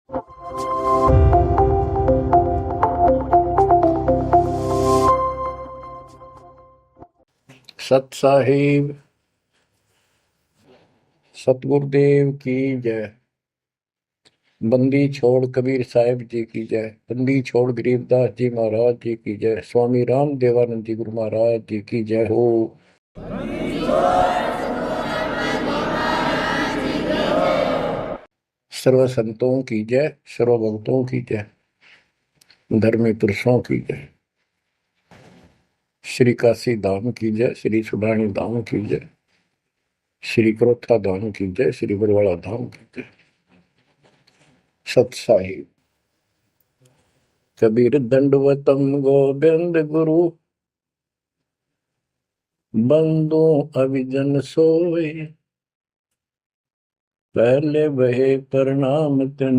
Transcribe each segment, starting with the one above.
सत साहिब सतगुरुदेव की जय। बंदी छोड़ कबीर साहिब जी की जय। बंदी छोड़ गरीबदास जी महाराज जी की जय। स्वामी राम देवानंद जी गुरु महाराज जी की जय हो। सर्व संतों की जय, सर्व भक्तों की जय, धर्मी पुरुषों की जय। श्री काशी धाम की जय, श्री सुडानी धाम की जय, श्री क्रोथा धाम की जय, श्री बरवाड़ा धाम की जय। सत साहिब कबीर दंडवतम गोविंद गुरु, बंदो अभिजन सोए, पहले वहे प्रणाम तन,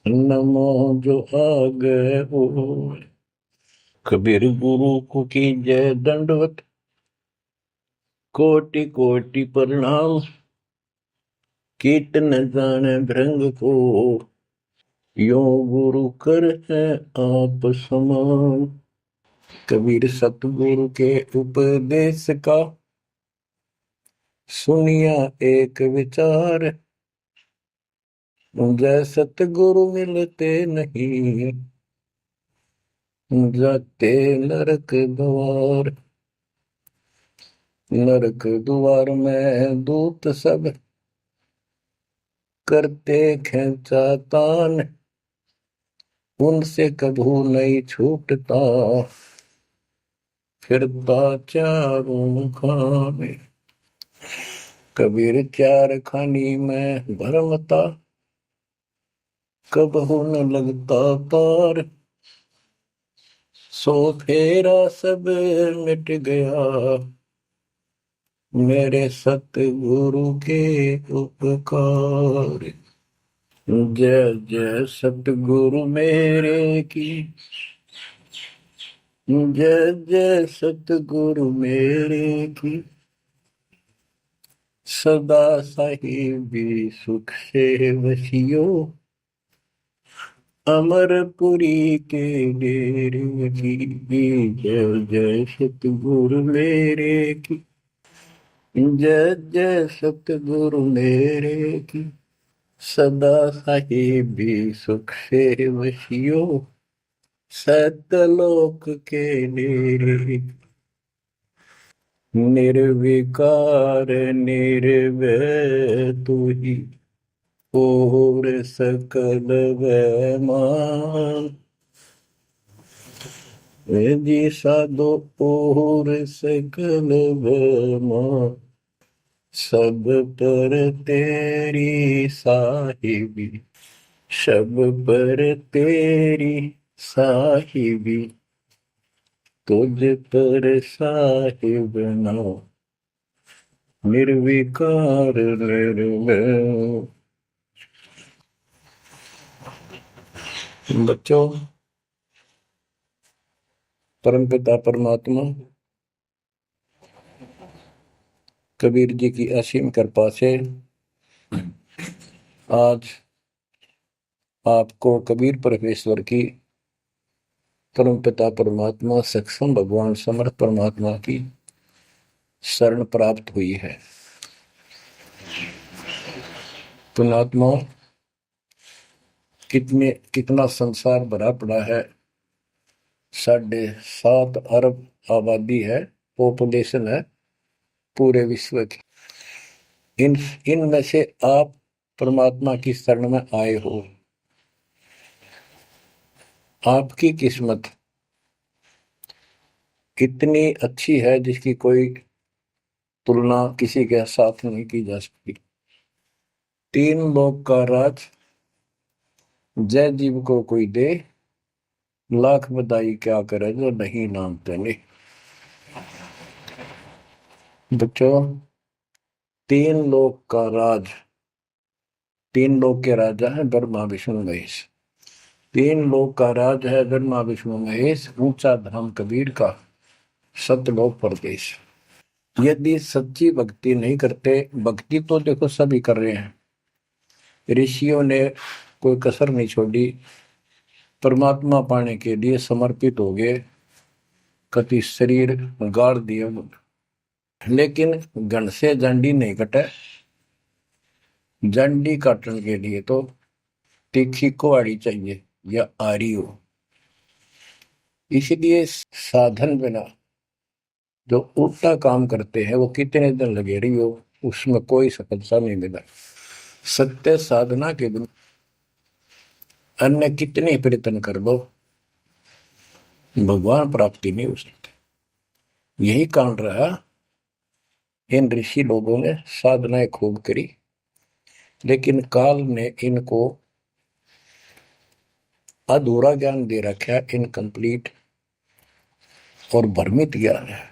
नमो जो आगे हो। कबीर गुरु को की जय दंडवत, कोटि कोटि प्रणाम, कीट न जाने भृंग को, यो गुरु कर है आप समान। कबीर सतगुरु के उपदेश का, सुनिया एक विचार, जय सतगुरु मिलते नहीं, जाते नरक द्वार। नरक द्वार में दूत सब, करते खेचा तान, उनसे कभू नहीं छूटता, फिरता चारों खाने। कबीर चार खानी में भरमता, कबहू न लगता तार, सो फेरा सब मिट गया, मेरे सतगुरु के उपकार। जय जय सतगुरु मेरे की, जय जय सतगुरु मेरे की, सदा साहिबी सुख से वसियो, अमरपुरी के डेरे की। जय जय सतगुरु मेरे की, जय जय सतगुरु मेरे की, सदा साहिबी सुख से वसियो, सतलोक के डेरे। निर्विकार निर्भय तू ही, और सकल वैमान, जी साधो और सकल वैमान, सब पर तेरी साहिबी, सब पर तेरी साहिबी, तुझ पर साहिब नाम, निर्विकार निर्भय। बच्चों, परमपिता परमात्मा कबीर जी की असीम कृपा से आज आपको कबीर परमेश्वर की, परमपिता परमात्मा सक्षम भगवान समर्थ परमात्मा की शरण प्राप्त हुई है। पुण्यात्मा, कितना संसार भरा पड़ा है। 7.5 अरब आबादी है, पॉपुलेशन है पूरे विश्व की। इनमें से आप परमात्मा की शरण में आए हो। आपकी किस्मत कितनी अच्छी है, जिसकी कोई तुलना किसी के साथ नहीं की जा सकती। 3 लोक का राज जय जीव को कोई दे, लाख बधाई क्या करे जो नहीं नाम तेने। बच्चों, 3 लोक का राज, 3 लोक के राजा है ब्रह्मा विष्णु महेश। 3 लोक का राज है ब्रह्मा विष्णु महेश, ऊंचा धाम कबीर का, सतलोक परदेश। यदि सच्ची भक्ति नहीं करते, भक्ति तो देखो सभी कर रहे हैं, ऋषियों ने कोई कसर नहीं छोड़ी, परमात्मा पाने के लिए समर्पित हो गए, कति शरीर गाड़ दिए, लेकिन घन से जंडी नहीं कटे। जंडी काटने के लिए तो तीखी कुहाड़ी चाहिए या आरी हो। इसलिए साधन बिना जो उल्टा काम करते हैं वो कितने दिन लगे रही हो, उसमें कोई सफलता नहीं मिला। सत्य साधना के बिना अन्य कितने प्रयत्न कर लो, भगवान प्राप्ति नहीं हो सकती। यही कारण रहा, इन ऋषि लोगों ने साधनाएं खूब करी, लेकिन काल ने इनको अधूरा ज्ञान दे रखा, इनकम्प्लीट और भ्रमित ज्ञान है।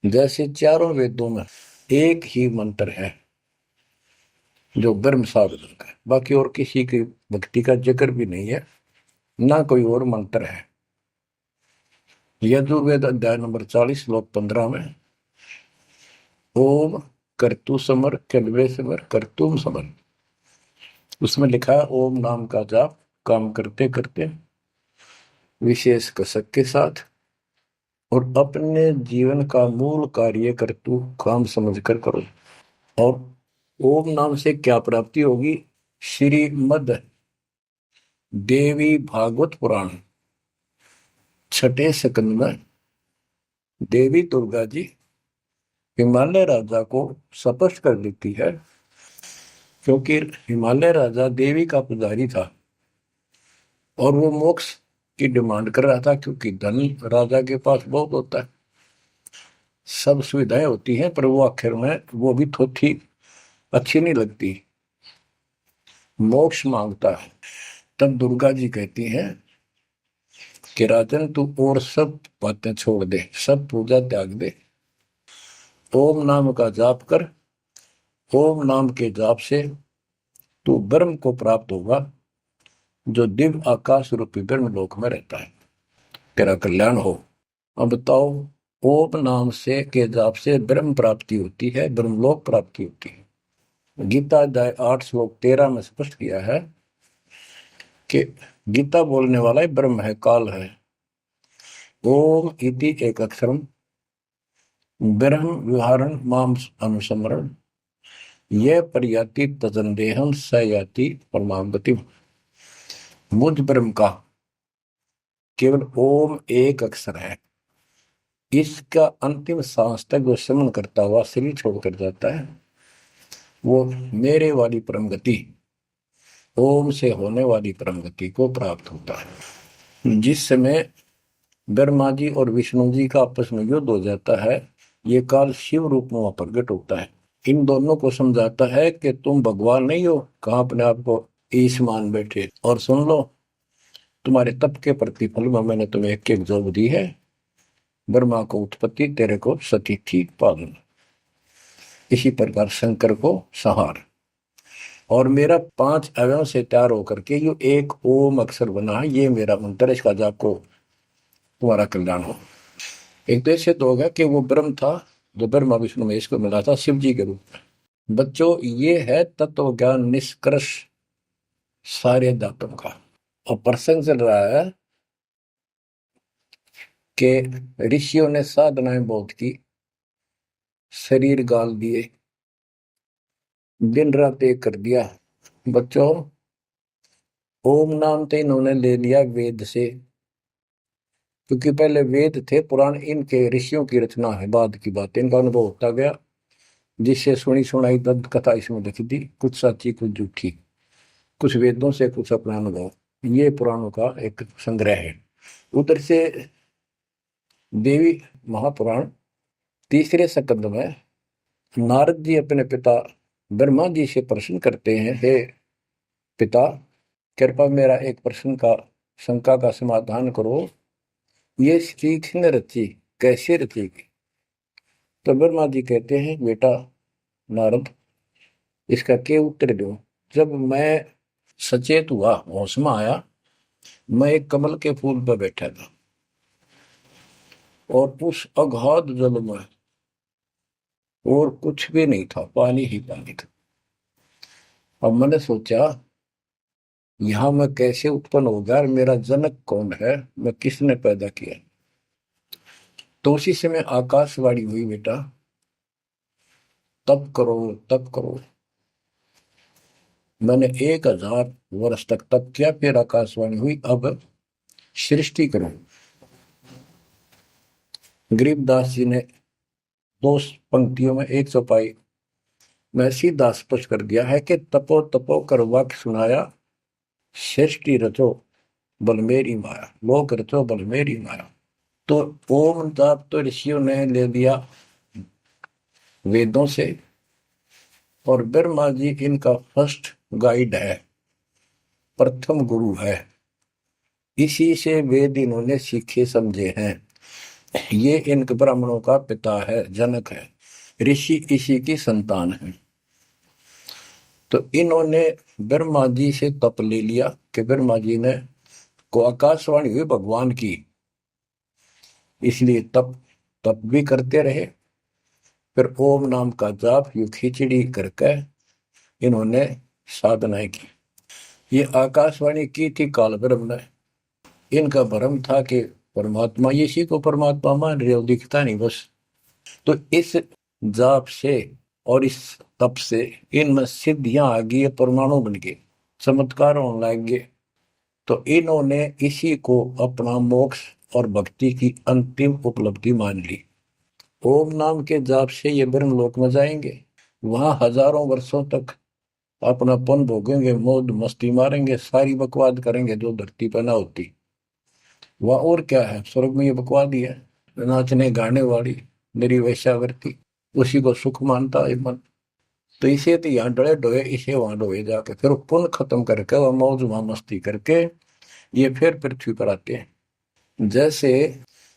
जैसे चारों वेदों में एक ही मंत्र है जो ब्रह्म साधन का, बाकी और किसी की भक्ति का जिक्र भी नहीं है, ना कोई और मंत्र है। यजुर्वेद अध्याय नंबर 40 श्लोक 15 में ओम कर्तु समर कल्वे समर कर्तुम समर, उसमें लिखा है ओम नाम का जाप काम करते करते विशेष कसक के साथ और अपने जीवन का मूल कार्य कर्तु काम समझकर करो। और ओम नाम से क्या प्राप्ति होगी? श्रीमद देवी भागवत पुराण 6 स्कंद में देवी दुर्गा जी हिमालय राजा को स्पष्ट कर देती है, क्योंकि हिमालय राजा देवी का पुजारी था और वो मोक्ष की डिमांड कर रहा था, क्योंकि धन राजा के पास बहुत होता है, सब सुविधाएं होती हैं, पर वो आखिर में वो भी थोड़ी अच्छी नहीं लगती, मोक्ष मांगता है। तब दुर्गा जी कहती हैं कि राजन तू और सब बातें छोड़ दे, सब पूजा त्याग दे, ओम नाम का जाप कर, ओम नाम के जाप से तू ब्रह्म को प्राप्त होगा, जो दिव्य आकाश रूपी ब्रह्म लोक में रहता है, तेरा कल्याण हो। अब बताओ, ओम नाम से के जाप से ब्रह्म प्राप्ति होती है, ब्रह्मलोक प्राप्ति होती है। गीता अध्याय 8 श्लोक 13 में स्पष्ट किया है कि गीता बोलने वाला ही ब्रह्म है, काल है। ओम इति एक अक्षरम ब्रह्म विहारण माम अनुसमरण ये पर्याति तजंदेहम स याति परमाम गति। मुझ ब्रह्म का केवल ओम एक अक्षर है, इसका अंतिम सांस तक जो श्रवण करता हुआ शरीर छोड़कर जाता है, वो मेरे वाली परम गति, ओम से होने वाली परम गति को प्राप्त होता है। जिस समय ब्रह्मा जी और विष्णु जी का आपस में युद्ध हो जाता है, ये काल शिव रूप में प्रकट होता है, इन दोनों को समझाता है कि तुम भगवान नहीं हो, कहां अपने आप को ईश मान बैठे, और सुन लो तुम्हारे तप के प्रतिफल में मैंने तुम्हें एक एक जॉब दी है, ब्रह्मा को उत्पत्ति, तेरे को सती ठीक पालन, इसी प्रकार शंकर को संहार, और मेरा 5 अवयव से तैयार होकर के ये एक ओम अक्षर बना है, ये मेरा मंत्र, इसका जाप को तुम्हारा कल्याण हो। एक तो ऐसे तो होगा कि वो ब्रह्म था जो ब्रह्मा विष्णु महेश को मिला था शिव जी के रूप में। बच्चों, ये है तत्व ज्ञान निष्कर्ष सारे दातों का। और प्रसंग चल रहा है कि ऋषियों ने साधनाएं बहुत की, शरीर गाल दिए, दिन रात एक कर दिया। बच्चों, ओम नाम तो इन्होंने ले लिया वेद से, क्योंकि पहले वेद थे पुराण, इनके ऋषियों की रचना है, बाद की बात, इनका अनुभव होता गया, जिससे सुनी सुनाई दंत कथा इसमें लिखी थी, कुछ सच्ची कुछ झूठी, कुछ वेदों से कुछ अपना अनुभव, ये पुराणों का एक संग्रह है। उधर से देवी महापुराण 3 स्कंद में नारद जी अपने पिता ब्रह्मा जी से प्रश्न करते हैं, हे पिता, कृपा मेरा एक प्रश्न का शंका का समाधान करो, ये सृष्टि किसने रची, कैसे रचेगी? तो ब्रह्मा जी कहते हैं, बेटा नारद, इसका क्या उत्तर दो? जब मैं सचेत हुआ, होश में आया, मैं एक कमल के फूल पर बैठा था और उस अगाध जल में और कुछ भी नहीं था, पानी ही पानी था, अब मैंने सोचा यहां मैं कैसे उत्पन्न हो गया और मेरा जनक कौन है, मैं किसने पैदा किया। तो उसी समय आकाशवाणी हुई, बेटा तप करो तप करो। मैंने 1000 वर्ष तक तप किया, फिर आकाशवाणी हुई अब सृष्टि करो। गरीबदास जी ने 2 पंक्तियों में एक चौपाई में सीधा स्पष्ट कर दिया है कि तपो तपो कर वाक्य सुनाया, सृष्टि रचो बल मेरी माया, लोक रचो बल मेरी माया। तो ओम जाप तो ऋषियों ने ले लिया वेदों से, और ब्रह्मा जी इनका फर्स्ट गाइड है, प्रथम गुरु है। इसी से वेद इन्होंने सीखे समझे हैं। ये इन ब्राह्मणों का पिता है, जनक है, ऋषि इसी की संतान है। तो इन्होंने ब्रह्मा जी से तप ले लिया कि ब्रह्मा जी ने को आकाशवाणी हुई भगवान की, इसलिए तप तप भी करते रहे। फिर ओम नाम का जाप यू खिचड़ी करके इन्होंने साधनाएं की। ये आकाशवाणी की थी काल ब्रह्म ने। इनका भ्रम था कि परमात्मा, इसी को परमात्मा मान रहे हो, दिखता नहीं बस। तो इस जाप से और इस तप से इनमें सिद्धियां आ गई, परमाणु बन गए, चमत्कार होने लग गए। तो इन्होंने इसी को अपना मोक्ष और भक्ति की अंतिम उपलब्धि मान ली। ओम नाम के जाप से ये ब्रह्मलोक में जाएंगे, वहां हजारों वर्षों तक अपना पन भोगेंगे, मौज मस्ती मारेंगे, सारी बकवाद करेंगे जो धरती पर ना होती। वह और क्या है, स्वर्ग में ये बकवाद ही है, नाचने गाने वाली मेरी वैश्यावृत्ति, उसी को सुख मानता है मन। तो इसे तो यहाँ डरे डोए, इसे वहां डोए जाके फिर पुण्य खत्म करके वह मौज मस्ती करके ये फिर पृथ्वी पर आते हैं। जैसे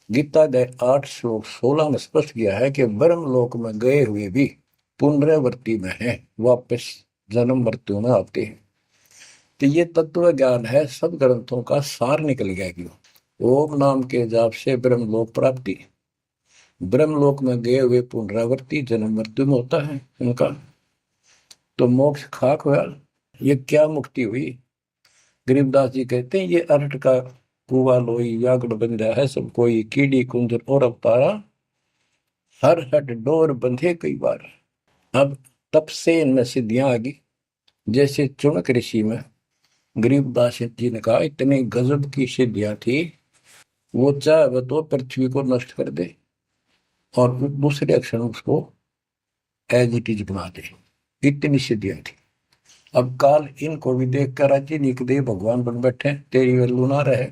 गीता के 8 श्लोक 16 में स्पष्ट किया है कि ब्रह्मलोक में गए हुए भी पुनरावृत्ति में है, वापस जन्म मृत्यु में आते हैं। तो ये तत्व ज्ञान है, सब ग्रंथों का सार निकल गया कि ओम नाम के जाप से ब्रह्मलोक प्राप्ति, ब्रह्मलोक में गए हुए पुनरावृत्ति जन्म मृत्यु में होता है उनका। तो मोक्ष खाक हुआ, ये क्या मुक्ति हुई। गरीबदास जी कहते हैं ये अरट का कुआ लोई यागड़ बंधा है सब कोई, कीड़ी कुंजर और अवतारा, हर हट डोर बंधे कई बार। अब तब से इनमें सिद्धियां आ गई। जैसे चुनक ऋषि में गरीबदास जी ने कहा इतनी गजब की सिद्धियां थी, वो चाहे तो पृथ्वी को नष्ट कर दे और दूसरे क्षण उसको एज इट इज बना दे, इतनी सिद्धियां थी। अब काल इनको भी देख कर राजी निकदे भगवान बन बैठे, तेरी वैल्यू ना रहे।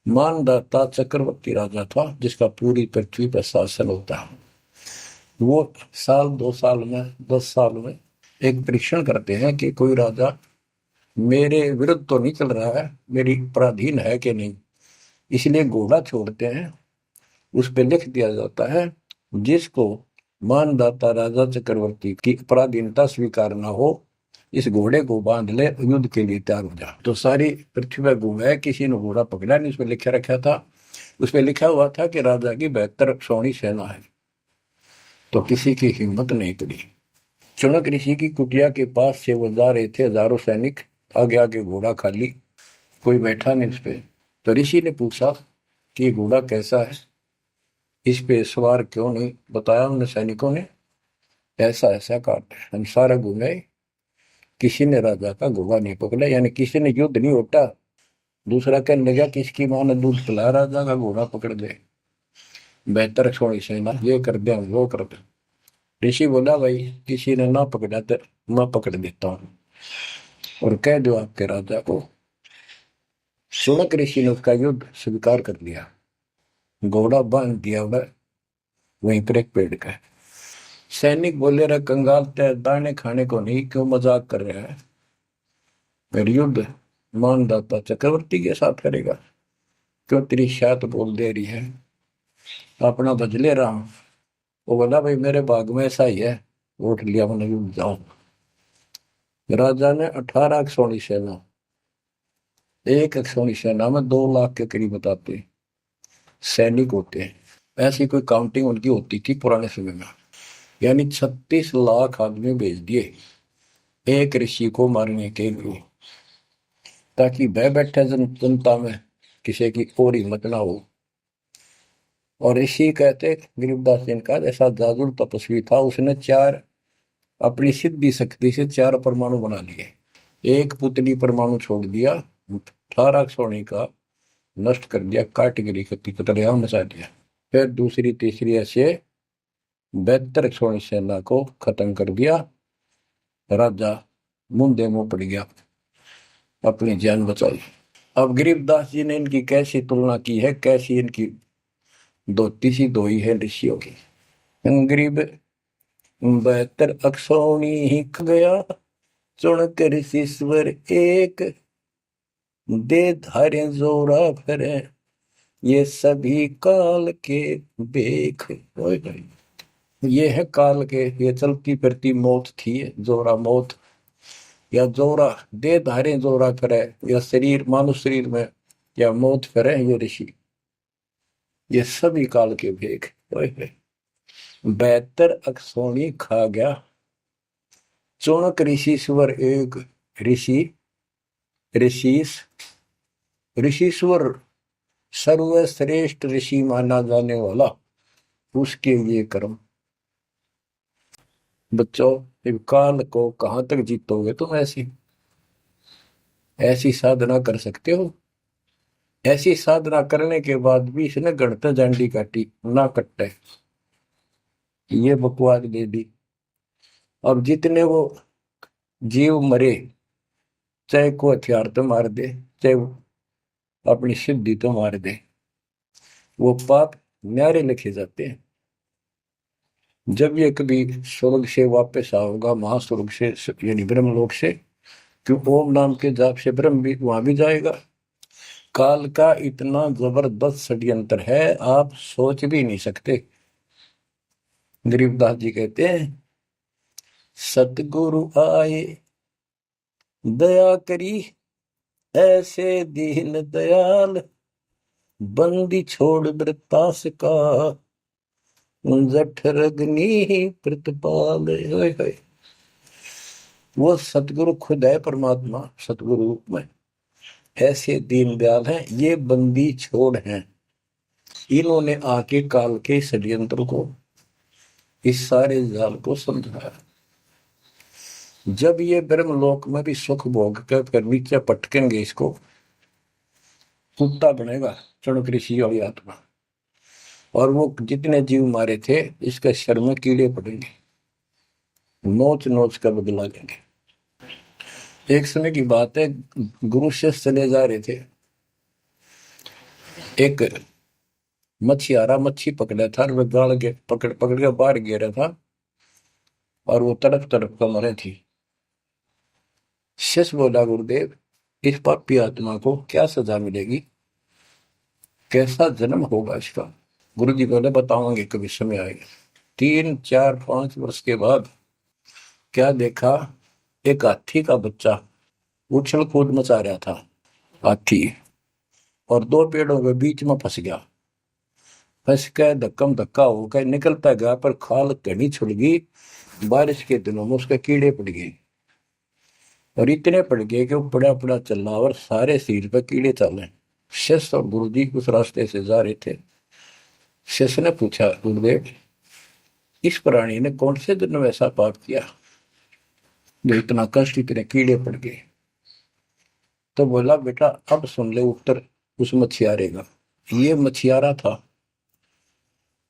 मानदाता चक्रवर्ती राजा था जिसका पूरी पृथ्वी पर शासन होता है। वो साल 2 साल में 10 साल में एक परीक्षण करते हैं कि कोई राजा मेरे विरुद्ध तो नहीं चल रहा है, मेरी पराधीन है कि नहीं। इसलिए घोड़ा छोड़ते हैं, उस पर लिख दिया जाता है जिसको मानदाता राजा चक्रवर्ती की पराधीनता स्वीकार ना हो, इस घोड़े को बांध ले, युद्ध के लिए तैयार हो जा। तो सारी पृथ्वी पर घूमे, किसी ने घोड़ा पकड़ा नहीं। उस पर लिखा रखा था, उस पर लिखा हुआ था कि राजा की 72 सौणी सेना है। तो किसी की हिम्मत नहीं पड़ी। चुनक ऋषि की कुटिया के पास से वो जा रहे थे, हजारों सैनिक, आगे आगे घोड़ा खाली, कोई बैठा नहीं उस पे। तो ऋषि ने पूछा कि ये घोड़ा कैसा है, इस पे सवार क्यों नहीं। बताया उन सैनिकों ने, ऐसा ऐसा काट हम सारा घूमे, किसी ने राजा का घोड़ा नहीं पकड़ा, यानी किसी ने युद्ध नहीं उठा। दूसरा कहने लगा किसकी मां ने दूध पिलाया, राजा का घोड़ा पकड़ दे, बेहतर छोड़ी सेना, ये कर दे वो कर दे। ऋषि बोला भाई किसी ने ना पकड़ा तो मैं पकड़ देता हूँ, और कह दो आपके राजा को। सुनक ऋषि ने उसका युद्ध स्वीकार कर लिया, घोड़ा बांध दिया वहीं पर एक पेड़ का। सैनिक बोले रहे कंगाल ते दाने खाने को नहीं, क्यों मजाक कर रहा है, फिर युद्ध मानदाता चक्रवर्ती के साथ करेगा, क्यों तेरी शायद बोल दे रही है, अपना बदले रहा हूं। वो बोला भाई मेरे भाग में ऐसा ही है, वोट लिया मैंने युद्ध जाऊं। राजा ने 18 अक्षौणी सेना, एक अक्षौणी सेना में 2 लाख के करीब बताते सैनिक होते हैं, ऐसी कोई काउंटिंग उनकी होती थी पुराने समय में। यानी 36 लाख आदमी भेज दिए एक ऋषि को मारने के लिए, ताकि भय बैठे जनता में, किसी की और हिम्मत ना हो। और ऋषि कहते, गरीबदास जी ने कहा, ऐसा जादू तपस्वी था, उसने चार अपनी सिद्धि शक्ति से चार परमाणु बना लिए। एक पुतली परमाणु छोड़ दिया, 18 सोने का नष्ट कर दिया, काटगिरी की तरह मचा दिया। फिर दूसरी तीसरी ऐसे 72 सोनी सेना को खत्म कर दिया। राजा मुंदे मुंह पड़ गया, अपनी जान बचाई। अब गरीबदास जी ने इनकी कैसी तुलना की है, कैसी इनकी धोती सी धोई है ऋषियों की। गरीब 72 अक्षौणी ही ख गया, चुनकर शीश्वर एक, दे धारे जोरा फिरे, ये सभी काल के बेख। ये है काल के, ये चलती फिरती मौत थी, जोरा मौत, या जोरा दे धारे जोरा फिरे, या शरीर मानुष शरीर में या मौत फिरे, ये ऋषि, ये सभी काल के भेख। 72 अक्षौणी खा गया, चौणक ऋषिश्वर एक, ऋषि ऋषिस ऋषिश्वर सर्वश्रेष्ठ ऋषि माना जाने वाला, उसके ये कर्म। बच्चों, काल को कहां तक जीतोगे तुम? ऐसी ऐसी साधना कर सकते हो? ऐसी साधना करने के बाद भी इसने गणत झंडी काटी ना कट्टे, ये बकवास दे दी। अब जितने वो जीव मरे, चाहे को हथियार तो मार दे, चाहे अपनी सिद्धि तो मार दे, वो पाप न्यारे लिखे जाते हैं। जब ये कभी स्वर्ग से वापस आओगा, महास्वर्ग से यानी ब्रह्मलोक से, क्यों ओम नाम के जाप से ब्रह्म भी वहां भी जाएगा। काल का इतना जबरदस्त षड्यंत्र है, आप सोच भी नहीं सकते। गरीबदास जी कहते हैं, सतगुरु आए दया करी, ऐसे दीन दयाल, बंदी छोड़ वृतास का, जठर अग्नि प्रतिपाल। वो सतगुरु खुद है, परमात्मा सतगुरु रूप में, ऐसे दीन दयाल हैं, ये बंदी छोड़ हैं। इन्होंने आके काल के षड्यंत्र को, इस सारे जाल को समझाया। जब ये ब्रह्मलोक में भी सुख भोग कर नीचे पटकेंगे, इसको कुत्ता बनेगा चणक ऋषि वाली आत्मा, और वो जितने जीव मारे थे, इसके शर में कीड़े पड़ेंगे, नोच नोच कर बदला लेंगे। एक समय की बात है, गुरु शिष्य चले जा रहे थे, एक मछियारा मच्छी पकड़ा था, वह गाड़ के पकड़ के बाहर गिरा था, और वो तड़प तड़प कर मरे थी। शिष्य बोला, गुरुदेव, इस पापी आत्मा को क्या सजा मिलेगी, कैसा जन्म होगा इसका? गुरु जी बोले, बताओगे कभी समय आएगा। 3, 4, 5 वर्ष के बाद क्या देखा, एक हाथी का बच्चा उछल कूद मचा रहा था, हाथी, और दो पेड़ों के बीच में फंस गया। फंस के धक्कम धक्का होकर निकलता गया, पर खाल घनी छुड़ गई। बारिश के दिनों में उसके कीड़े पड़ गए, और इतने पड़ गए कि वो पड़ा पड़ा चल रहा, और सारे शरीर पर कीड़े चले। शिष्य और गुरु जी उस रास्ते से जा रहे थे। शिष्य ने पूछा, गुरुदेव, इस प्राणी ने कौन से दिन में ऐसा पाप किया जो इतना कष्ट, इतने कीड़े पड़ गए? तो बोला, बेटा अब सुन ले उत्तर उस मछियारे का। ये मछियारा था,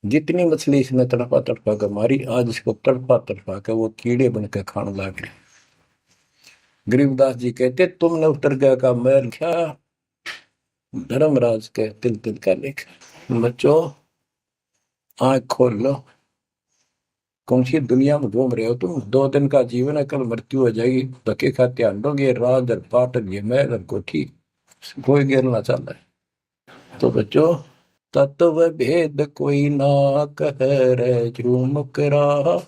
जितनी मछली इसने तड़पा तड़पा कर मारी, आज इसको तड़पा तड़पा कर वो कीड़े बनकर खाने लगे। गरीबदास जी कहते, तुमने उत्तर का मैल क्या, धर्मराज के तिल तिल का लेख। बच्चों, आंख खोल लो, कौन सी दुनिया में घूम रहे हो तुम? 2 दिन का जीवन है, कल मृत्यु हो जाएगी। धक्के खाते आंडोगे, राज और पाट ये महल और कोठी, कोई गिरना चाहता है। तो बच्चों, तत्व भेद कोई ना कह रे झूमक रहा,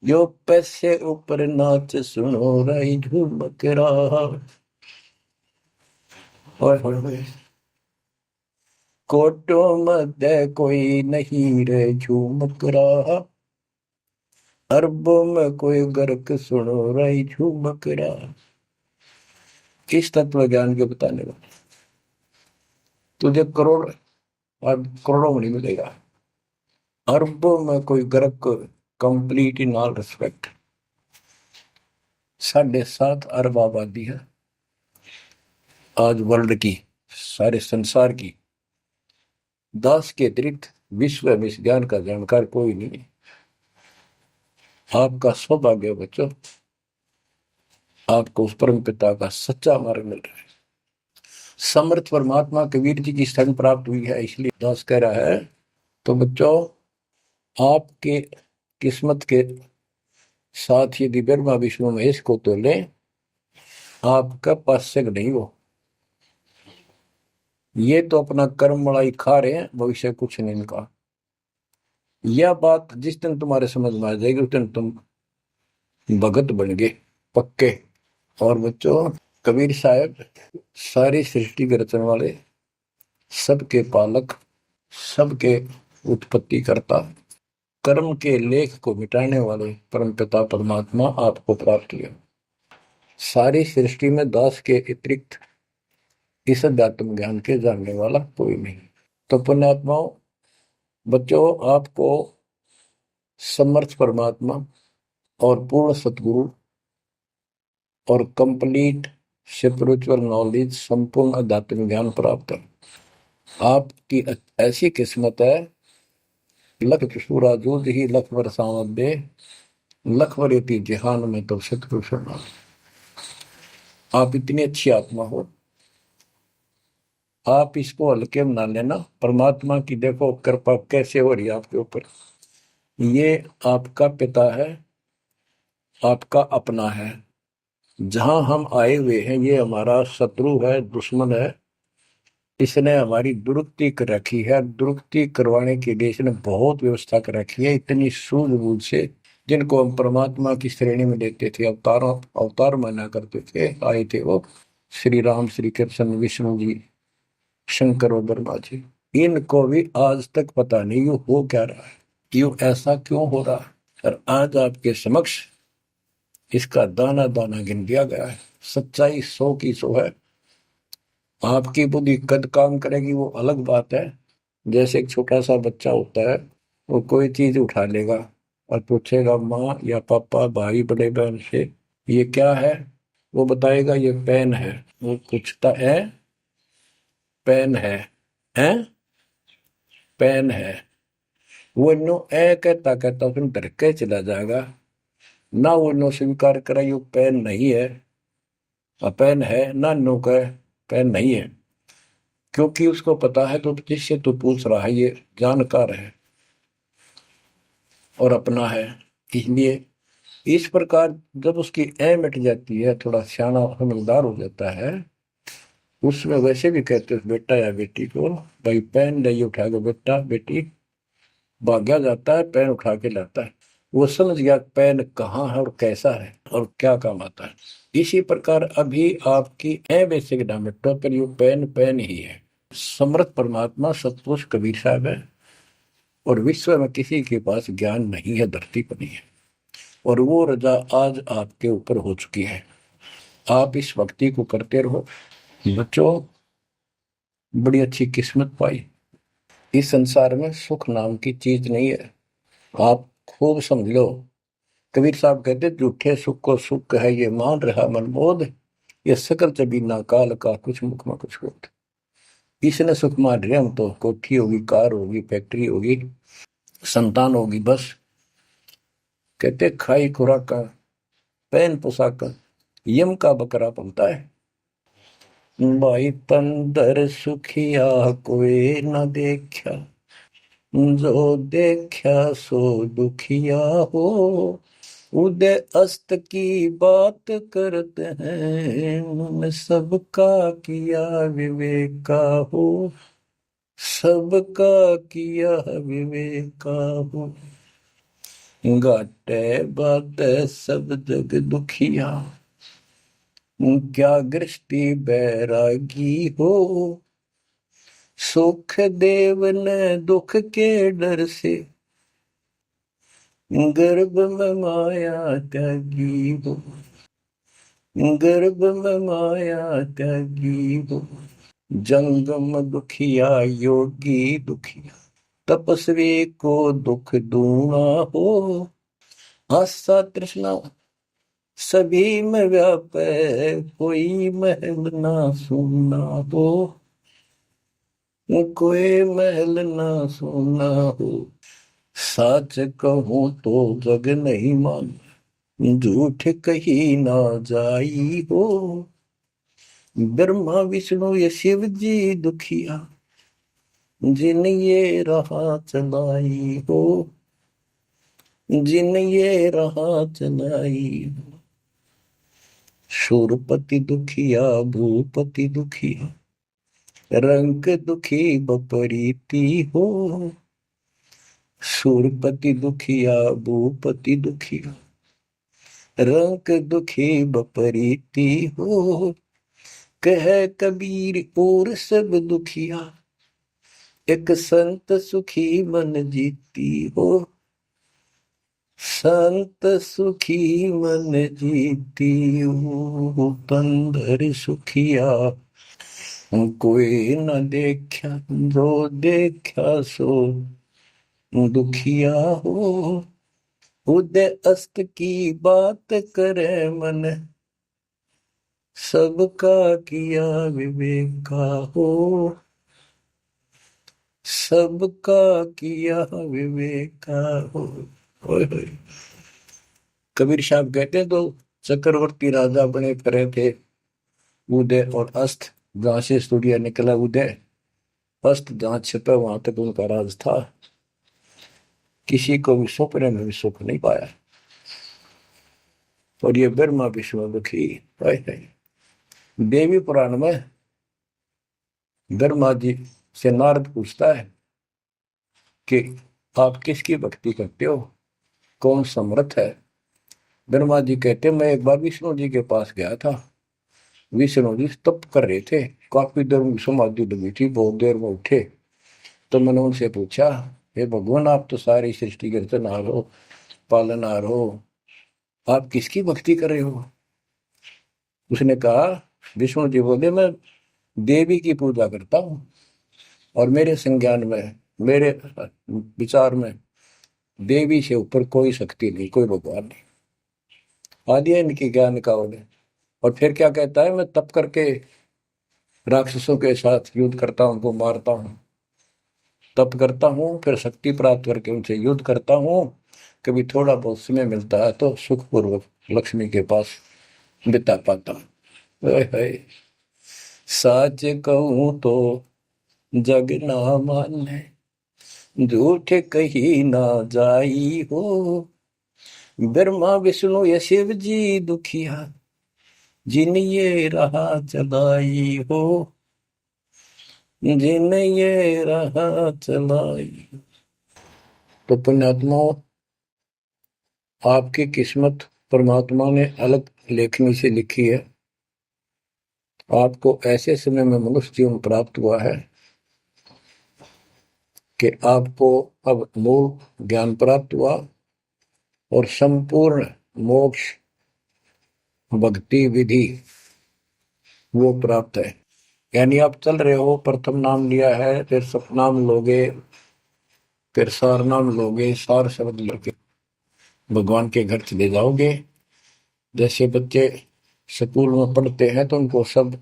जो पैसे ऊपर नाच सुनो रही झूमक रहा। कोटो मध्य कोई नहीं रे झूमक रहा, अरबों में कोई गर्क सुनो रही झुमकरा। इस तत्व ज्ञान के बताने का तुझे करोड़ और करोड़ों में नहीं मिलेगा। अरबों में कोई गर्क, कंप्लीट इन ऑल रिस्पेक्ट। 7.5 अरब आबादी है आज वर्ल्ड की, सारे संसार की। 10 के अतिरिक्त विश्व में इस ज्ञान का जानकार कोई नहीं। आपका सौभाग्य बच्चों, आपको उस परम पिता का सच्चा मार्ग मिल रहा है। समर्थ परमात्मा कबीर जी की शरण प्राप्त हुई है, इसलिए दास कह रहा है। तो बच्चों, आपके किस्मत के साथ यदि ब्रह्मा विष्णु महेश को तो ले, आपका पास्य नहीं हो। ये तो अपना कर्म मलाई खा रहे हैं, भविष्य कुछ नहीं इनका। यह बात जिस दिन तुम्हारे समझ में आ जाएगी उस दिन तुम भगत बन गए पक्के। और बच्चों, कबीर साहब सारी सृष्टि के रचने वाले, सबके पालक, सबके उत्पत्ति करता, कर्म के लेख को मिटाने वाले परम पिता परमात्मा आपको प्राप्त हुआ। सारी सृष्टि में दास के अतिरिक्त इस अध्यात्म ज्ञान के जानने वाला कोई नहीं। तो पुण्यात्माओं, बच्चों, आपको समर्थ परमात्मा और पूर्ण सतगुरु और कंप्लीट स्पिरिचुअल नॉलेज, संपूर्ण अध्यात्म ज्ञान प्राप्त है। आपकी ऐसी किस्मत है, लख चुसूरा जूझ ही लख बरसावत दे, लख वरेती जिहान में तो सतपुरुष। आप इतनी अच्छी आत्मा हो, आप इसको हल्के में ना लेना। परमात्मा की देखो कृपा कैसे हो रही है आपके ऊपर। ये आपका पिता है, आपका अपना है। जहां हम आए हुए हैं ये हमारा शत्रु है, दुश्मन है। इसने हमारी दुरुक्ति कर रखी है। दुरुक्ति करवाने के लिए इसने बहुत व्यवस्था कर रखी है, इतनी सूझबूझ से। जिनको हम परमात्मा की श्रेणी में लेते थे, अवतार माना करते थे, आए थे वो श्री राम, श्री कृष्ण, विष्णु जी, शंकर और ब्रह्मा जी। इनको भी आज तक पता नहीं यू हो क्या रहा है, क्यों ऐसा क्यों हो रहा है। और आज आपके समक्ष इसका दाना दाना गिन दिया गया है। सच्चाई 100 की 100 है। आपकी बुद्धि कद काम करेगी वो अलग बात है। जैसे एक छोटा सा बच्चा होता है, वो कोई चीज उठा लेगा और पूछेगा माँ या पापा, भाई, बड़े बहन से ये क्या है, वो बताएगा ये पेन है। वो पूछता है पेन है पेन है। वो नो ए कहता कहता उसमें डर के चला जाएगा ना। वो नो स्वीकार करे ये पेन नहीं है, पेन है ना, नो कहे पेन नहीं है। क्योंकि उसको पता है तो जिससे तू पूछ रहा है ये जानकार है और अपना है। इसलिए इस प्रकार जब उसकी ए मिट जाती है, थोड़ा सियाना समझदार हो जाता है, उसमें वैसे भी कहते हैं बेटा या बेटी को, भाई पेन नहीं उठाएगा बेटा बेटी, भाग्या जाता है पेन उठा के लाता है। वो समझ गया पेन कहाँ है और कैसा है और क्या काम आता है। इसी प्रकार अभी आपकी ए बेसिक डायमेट्रो पर यू पेन पेन ही है। समर्थ परमात्मा सतपुरुष कबीर साहब है और विश्व में किसी के पास ज्ञान नहीं है, धरती पर नहीं है। और वो रजा आज आपके ऊपर हो चुकी है। आप इस भक्ति को करते रहो बच्चों, बड़ी अच्छी किस्मत पाई। इस संसार में सुख नाम की चीज नहीं है, आप खूब समझ लो। कबीर साहब कहते झूठे सुख को सुख है ये मान रहा मनमोद, ये सकल जबीना काल का कुछ मुख में कुछ बोध। इसने सुख मान रहे हम तो, कोठी होगी, कार होगी, फैक्ट्री होगी, संतान होगी, बस। कहते खाई खुराक का, पहन पोशाक का, यम का बकरा पलता है। भाई पंदर सुखिया कोई न देखा, जो देखा सो दुखिया हो। उदय अस्त की बात करते हैं, उन्होंने सबका किया विवेका हो, सबका किया विवेका हो। घाटे बात सब जग दुखिया, क्या गृष्टि बैरागी हो। सुख देव ने दुख के डर से, गर्भ में माया त्यागी हो, गर्भ में माया त्यागी हो, जंगम दुखिया योगी दुखिया, तपस्वी को दुख दूना हो, आशा तृष्णा सभी में व्यापे, कोई महल ना सुनना हो, कोई महल ना सुनना हो, सच कहूं तो जग नहीं मान, झूठ कही ना जाई हो, ब्रह्मा विष्णु ये शिव जी दुखिया, जिन ये राह चलाई हो, जिन ये राह चलाई हो, शूरपति दुखिया भूपति दुखिया, रंग दुखी बपरीती हो, शूरपति दुखिया भूपति दुखिया, रंग दुखी बपरीती हो, कह कबीर और सब दुखिया, एक संत सुखी मन जीती हो, संत सुखी मन जीती हो, तंदर सुखिया कोई न देखा, जो देखा सो दुखिया हो, उदय अस्त की बात करे मन, सबका किया विवेका हो, सबका किया विवेका हो। ओए होए। कबीर साहब कहते हैं तो चक्रवर्ती राजा बने करे थे, उदय और अस्त, जहां से सूर्य निकला उदय, अस्त जहां छिपे वहां तक उनका राज था, किसी को भी सपने में भी सुख नहीं पाया। और ये ब्रह्मा विष्णु दुखी है। देवी पुराण में ब्रह्मा जी से नारद पूछता है कि आप किसकी भक्ति करते हो, कौन समर्थ है। ब्रह्मा जी कहते मैं एक बार विष्णु जी के पास गया था, विष्णु जी तप कर रहे थे, काफी देर में समाधि लगी थी, बहुत देर में उठे, तो मैंने उनसे पूछा हे भगवान आप तो सारी सृष्टि के रचनहार हो, पालनहार हो, आप किसकी भक्ति कर रहे हो। उसने कहा, विष्णु जी बोले मैं देवी की पूजा करता हूँ, और मेरे संज्ञान में, मेरे विचार में देवी से ऊपर कोई शक्ति नहीं, कोई भगवान नहीं। आदि है इनकी ज्ञान का उन्हें। और फिर क्या कहता है, मैं तप करके राक्षसों के साथ युद्ध करता हूँ, उनको मारता हूँ, तप करता हूँ, फिर शक्ति प्राप्त करके उनसे युद्ध करता हूँ, कभी थोड़ा बहुत समय मिलता है तो सुखपूर्वक लक्ष्मी के पास बिता पाता हूँ। साच कहूँ तो जग ना माने, झूठ कही ना जाई हो, ब्रह्मा विष्णु ये शिव जी दुखिया, जिन ये राह चलाई हो, जिन ये राह चलाई। तो पुण्यात्माओं, आपकी किस्मत परमात्मा ने अलग लेखनी से लिखी है। आपको ऐसे समय में मनुष्य जीवन प्राप्त हुआ है कि आपको अब मूल ज्ञान प्राप्त हुआ और संपूर्ण मोक्ष भक्ति विधि वो प्राप्त है। यानी आप चल रहे हो, प्रथम नाम लिया है, फिर सतनाम लोगे, फिर सार नाम लोगे, सार शब्द लेके भगवान के घर चले जाओगे। जैसे बच्चे स्कूल में पढ़ते हैं तो उनको सब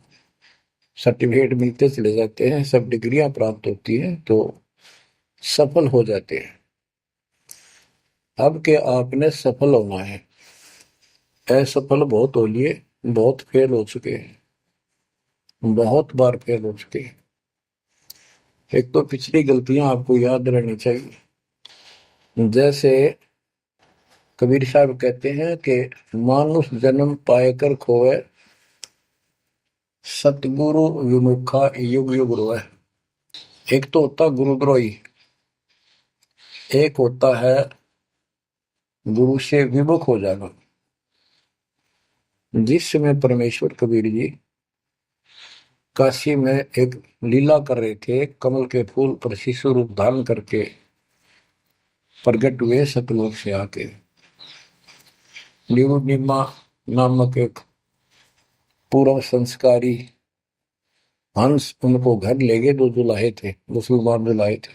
सर्टिफिकेट मिलते चले जाते हैं, सब डिग्रियां प्राप्त होती हैं, तो सफल हो जाते हैं। अब के आपने सफल होना है, असफल बहुत हो लिए, बहुत फेल हो चुके हैं, बहुत बार फेल हो चुके हैं। एक तो पिछली गलतियां आपको याद रहनी चाहिए। जैसे कबीर साहब कहते हैं कि मानुष जन्म पाएकर खोए, सतगुरु विमुखा युग युग रोए। एक तो होता गुरुद्रोही, एक होता है गुरु से विमुख हो जाना। जिस समय परमेश्वर कबीर जी काशी में एक लीला कर रहे थे, कमल के फूल पर शिशु रूप धारण करके प्रकट हुए सतलोक से आके। नीरू नीमा नामक एक पूर्व संस्कारी हंस उनको घर ले गए, जो दुलाहे थे, मुसलमान दुलाहे थे,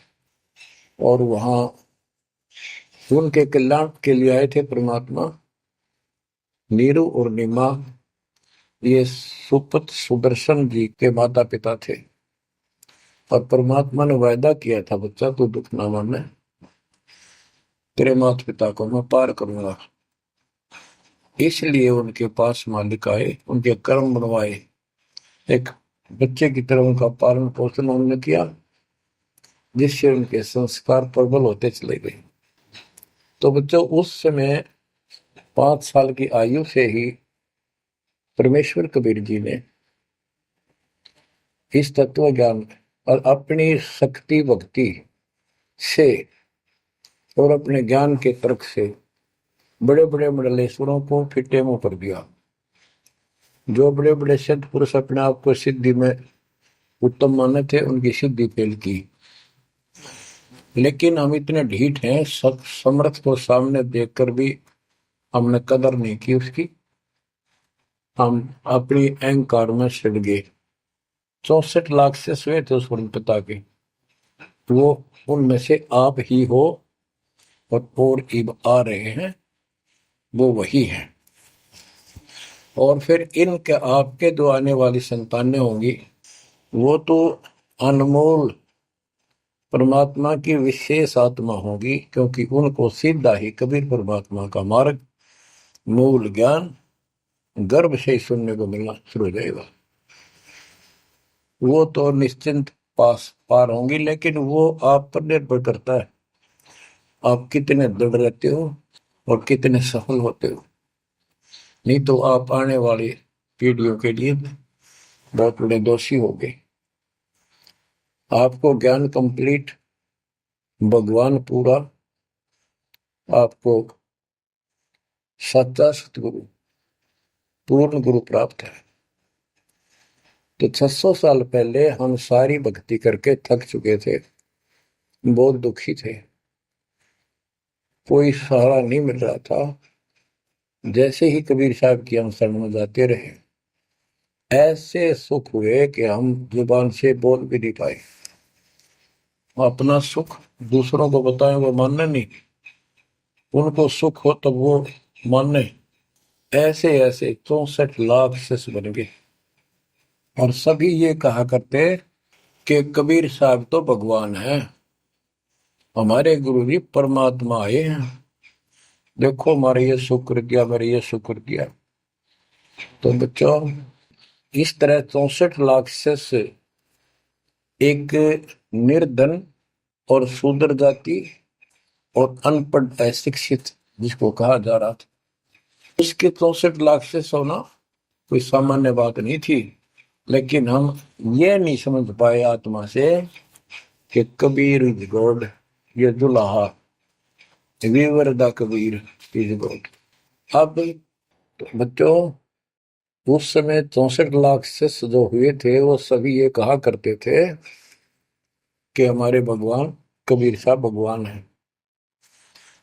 और वहां उनके कल्याण के लिए आए थे परमात्मा। नीरू और नीमा ये सुपत सुदर्शन जी के माता पिता थे, और परमात्मा ने वायदा किया था, बच्चा तू दुख ना माने, तेरे माता पिता को मैं पार करूंगा। इसलिए उनके पास मालिक आए, उनके कर्म बनवाए, एक बच्चे की तरह उनका पालन पोषण उन्होंने किया, जिससे उनके संस्कार प्रबल होते चले गए। तो बच्चों, उस समय 5 साल की आयु से ही परमेश्वर कबीर जी ने इस तत्व ज्ञान और अपनी शक्ति भक्ति से और अपने ज्ञान के तर्क से बड़े बड़े मंडलेश्वरों को फिटे मुंह कर दिया। जो बड़े बड़े सिद्ध पुरुष अपने आप को सिद्धि में उत्तम माने थे, उनकी सिद्धि फेल की। लेकिन हम इतने ढीठ हैं, समर्थ को सामने देखकर भी हमने कदर नहीं की उसकी। हम अपनी अहंकार में सड़ गए। 64 लाख से स्वे थे उस पिता के, वो उनमें से आप ही हो, और इब आ रहे हैं, वो वही है। और फिर इनके आपके जो आने वाली संतानें होंगी, वो तो अनमोल परमात्मा की विशेष आत्मा होगी, क्योंकि उनको सीधा ही कबीर परमात्मा का मार्ग, मूल ज्ञान गर्भ से ही सुनने को मिलना शुरू हो जाएगा। वो तो निश्चिंत पार होंगी, लेकिन वो आप पर निर्भर करता है, आप कितने दृढ़ रहते हो और कितने सफल होते हो। नहीं तो आप आने वाली पीढ़ियों के लिए बहुत बड़े दोषी हो गए। आपको ज्ञान कंप्लीट, भगवान पूरा, आपको सच्चा सतगुरु पूर्ण गुरु प्राप्त है। तो 600 साल पहले हम सारी भक्ति करके थक चुके थे, बहुत दुखी थे, कोई सहारा नहीं मिल रहा था। जैसे ही कबीर साहब की हम शरण में जाते रहे, ऐसे सुख हुए कि हम जुबान से बोल भी नहीं पाए। अपना सुख दूसरों को बताएं, वो मानने नहीं, उनको सुख हो तब वो मानने। ऐसे ऐसे 64 लाख शिष्य बन गए, और सभी ये कहा करते कि कबीर साहब तो भगवान है, हमारे गुरु जी परमात्मा आए हैं, देखो हमारे ये शुक्र किया, मेरे ये शुक्र किया। तो बच्चों, इस तरह 64 लाख शिष्य एक निर्धन और शूद्र जाति और अनपढ़ अशिक्षित जिसको कहा जा रहा था, उसके 64 लाख शिष्य होना कोई सामान्य बात नहीं थी। लेकिन हम ये नहीं समझ पाए आत्मा से कि कबीर इज गॉड, ये दुल्हा weaver the Kabir is God. अब बच्चों, उस समय 64 लाख शिष्य जो हुए थे, वो सभी ये कहा करते थे कि हमारे भगवान कबीर साहब भगवान है,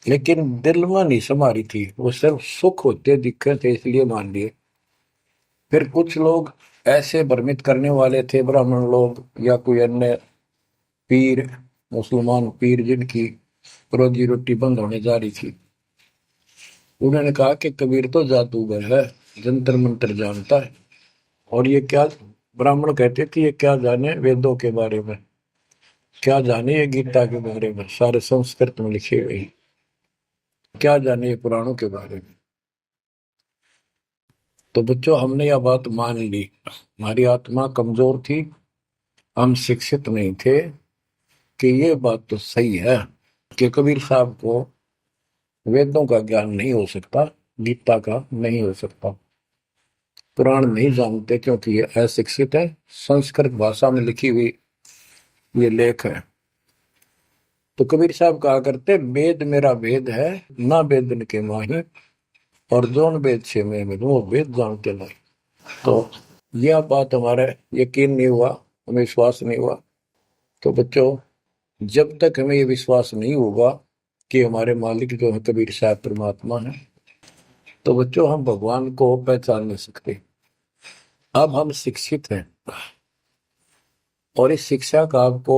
लेकिन दिल में नहीं समारी थी, वो सिर्फ सुख होते दिखे थे इसलिए मान लिए। फिर कुछ लोग ऐसे भ्रमित करने वाले थे, ब्राह्मण लोग या कोई अन्य पीर, मुसलमान पीर जिनकी रोजी रोटी बंद होने जा रही थी, उन्होंने कहा कि कबीर तो जादूगर है, जंतर मंत्र जानता है, और ये क्या, ब्राह्मण कहते थे ये क्या जाने वेदों के बारे में, क्या जाने ये गीता के बारे में, सारे संस्कृत में लिखे हुए, क्या जाने ये पुराणों के बारे में। तो बच्चों, हमने यह बात मान ली, हमारी आत्मा कमजोर थी, हम शिक्षित नहीं थे कि ये बात तो सही है कि कबीर साहब को वेदों का ज्ञान नहीं हो सकता, गीता का नहीं हो सकता, पुराण नहीं जानते क्योंकि ये अशिक्षित है, संस्कृत भाषा में लिखी हुई ये लेख है। तो कबीर साहब कहा करते, वेद मेरा वेद है, ना वेदन के माही, और जोन वेद से मैं मिलूं वो वेद जानते नहीं। तो यह बात हमारे यकीन नहीं हुआ, हमें विश्वास नहीं हुआ। तो बच्चों, जब तक हमें ये विश्वास नहीं होगा कि हमारे मालिक जो है कबीर साहब परमात्मा है, तो बच्चों हम भगवान को पहचान नहीं सकते। अब हम शिक्षित हैं और इस शिक्षा का आपको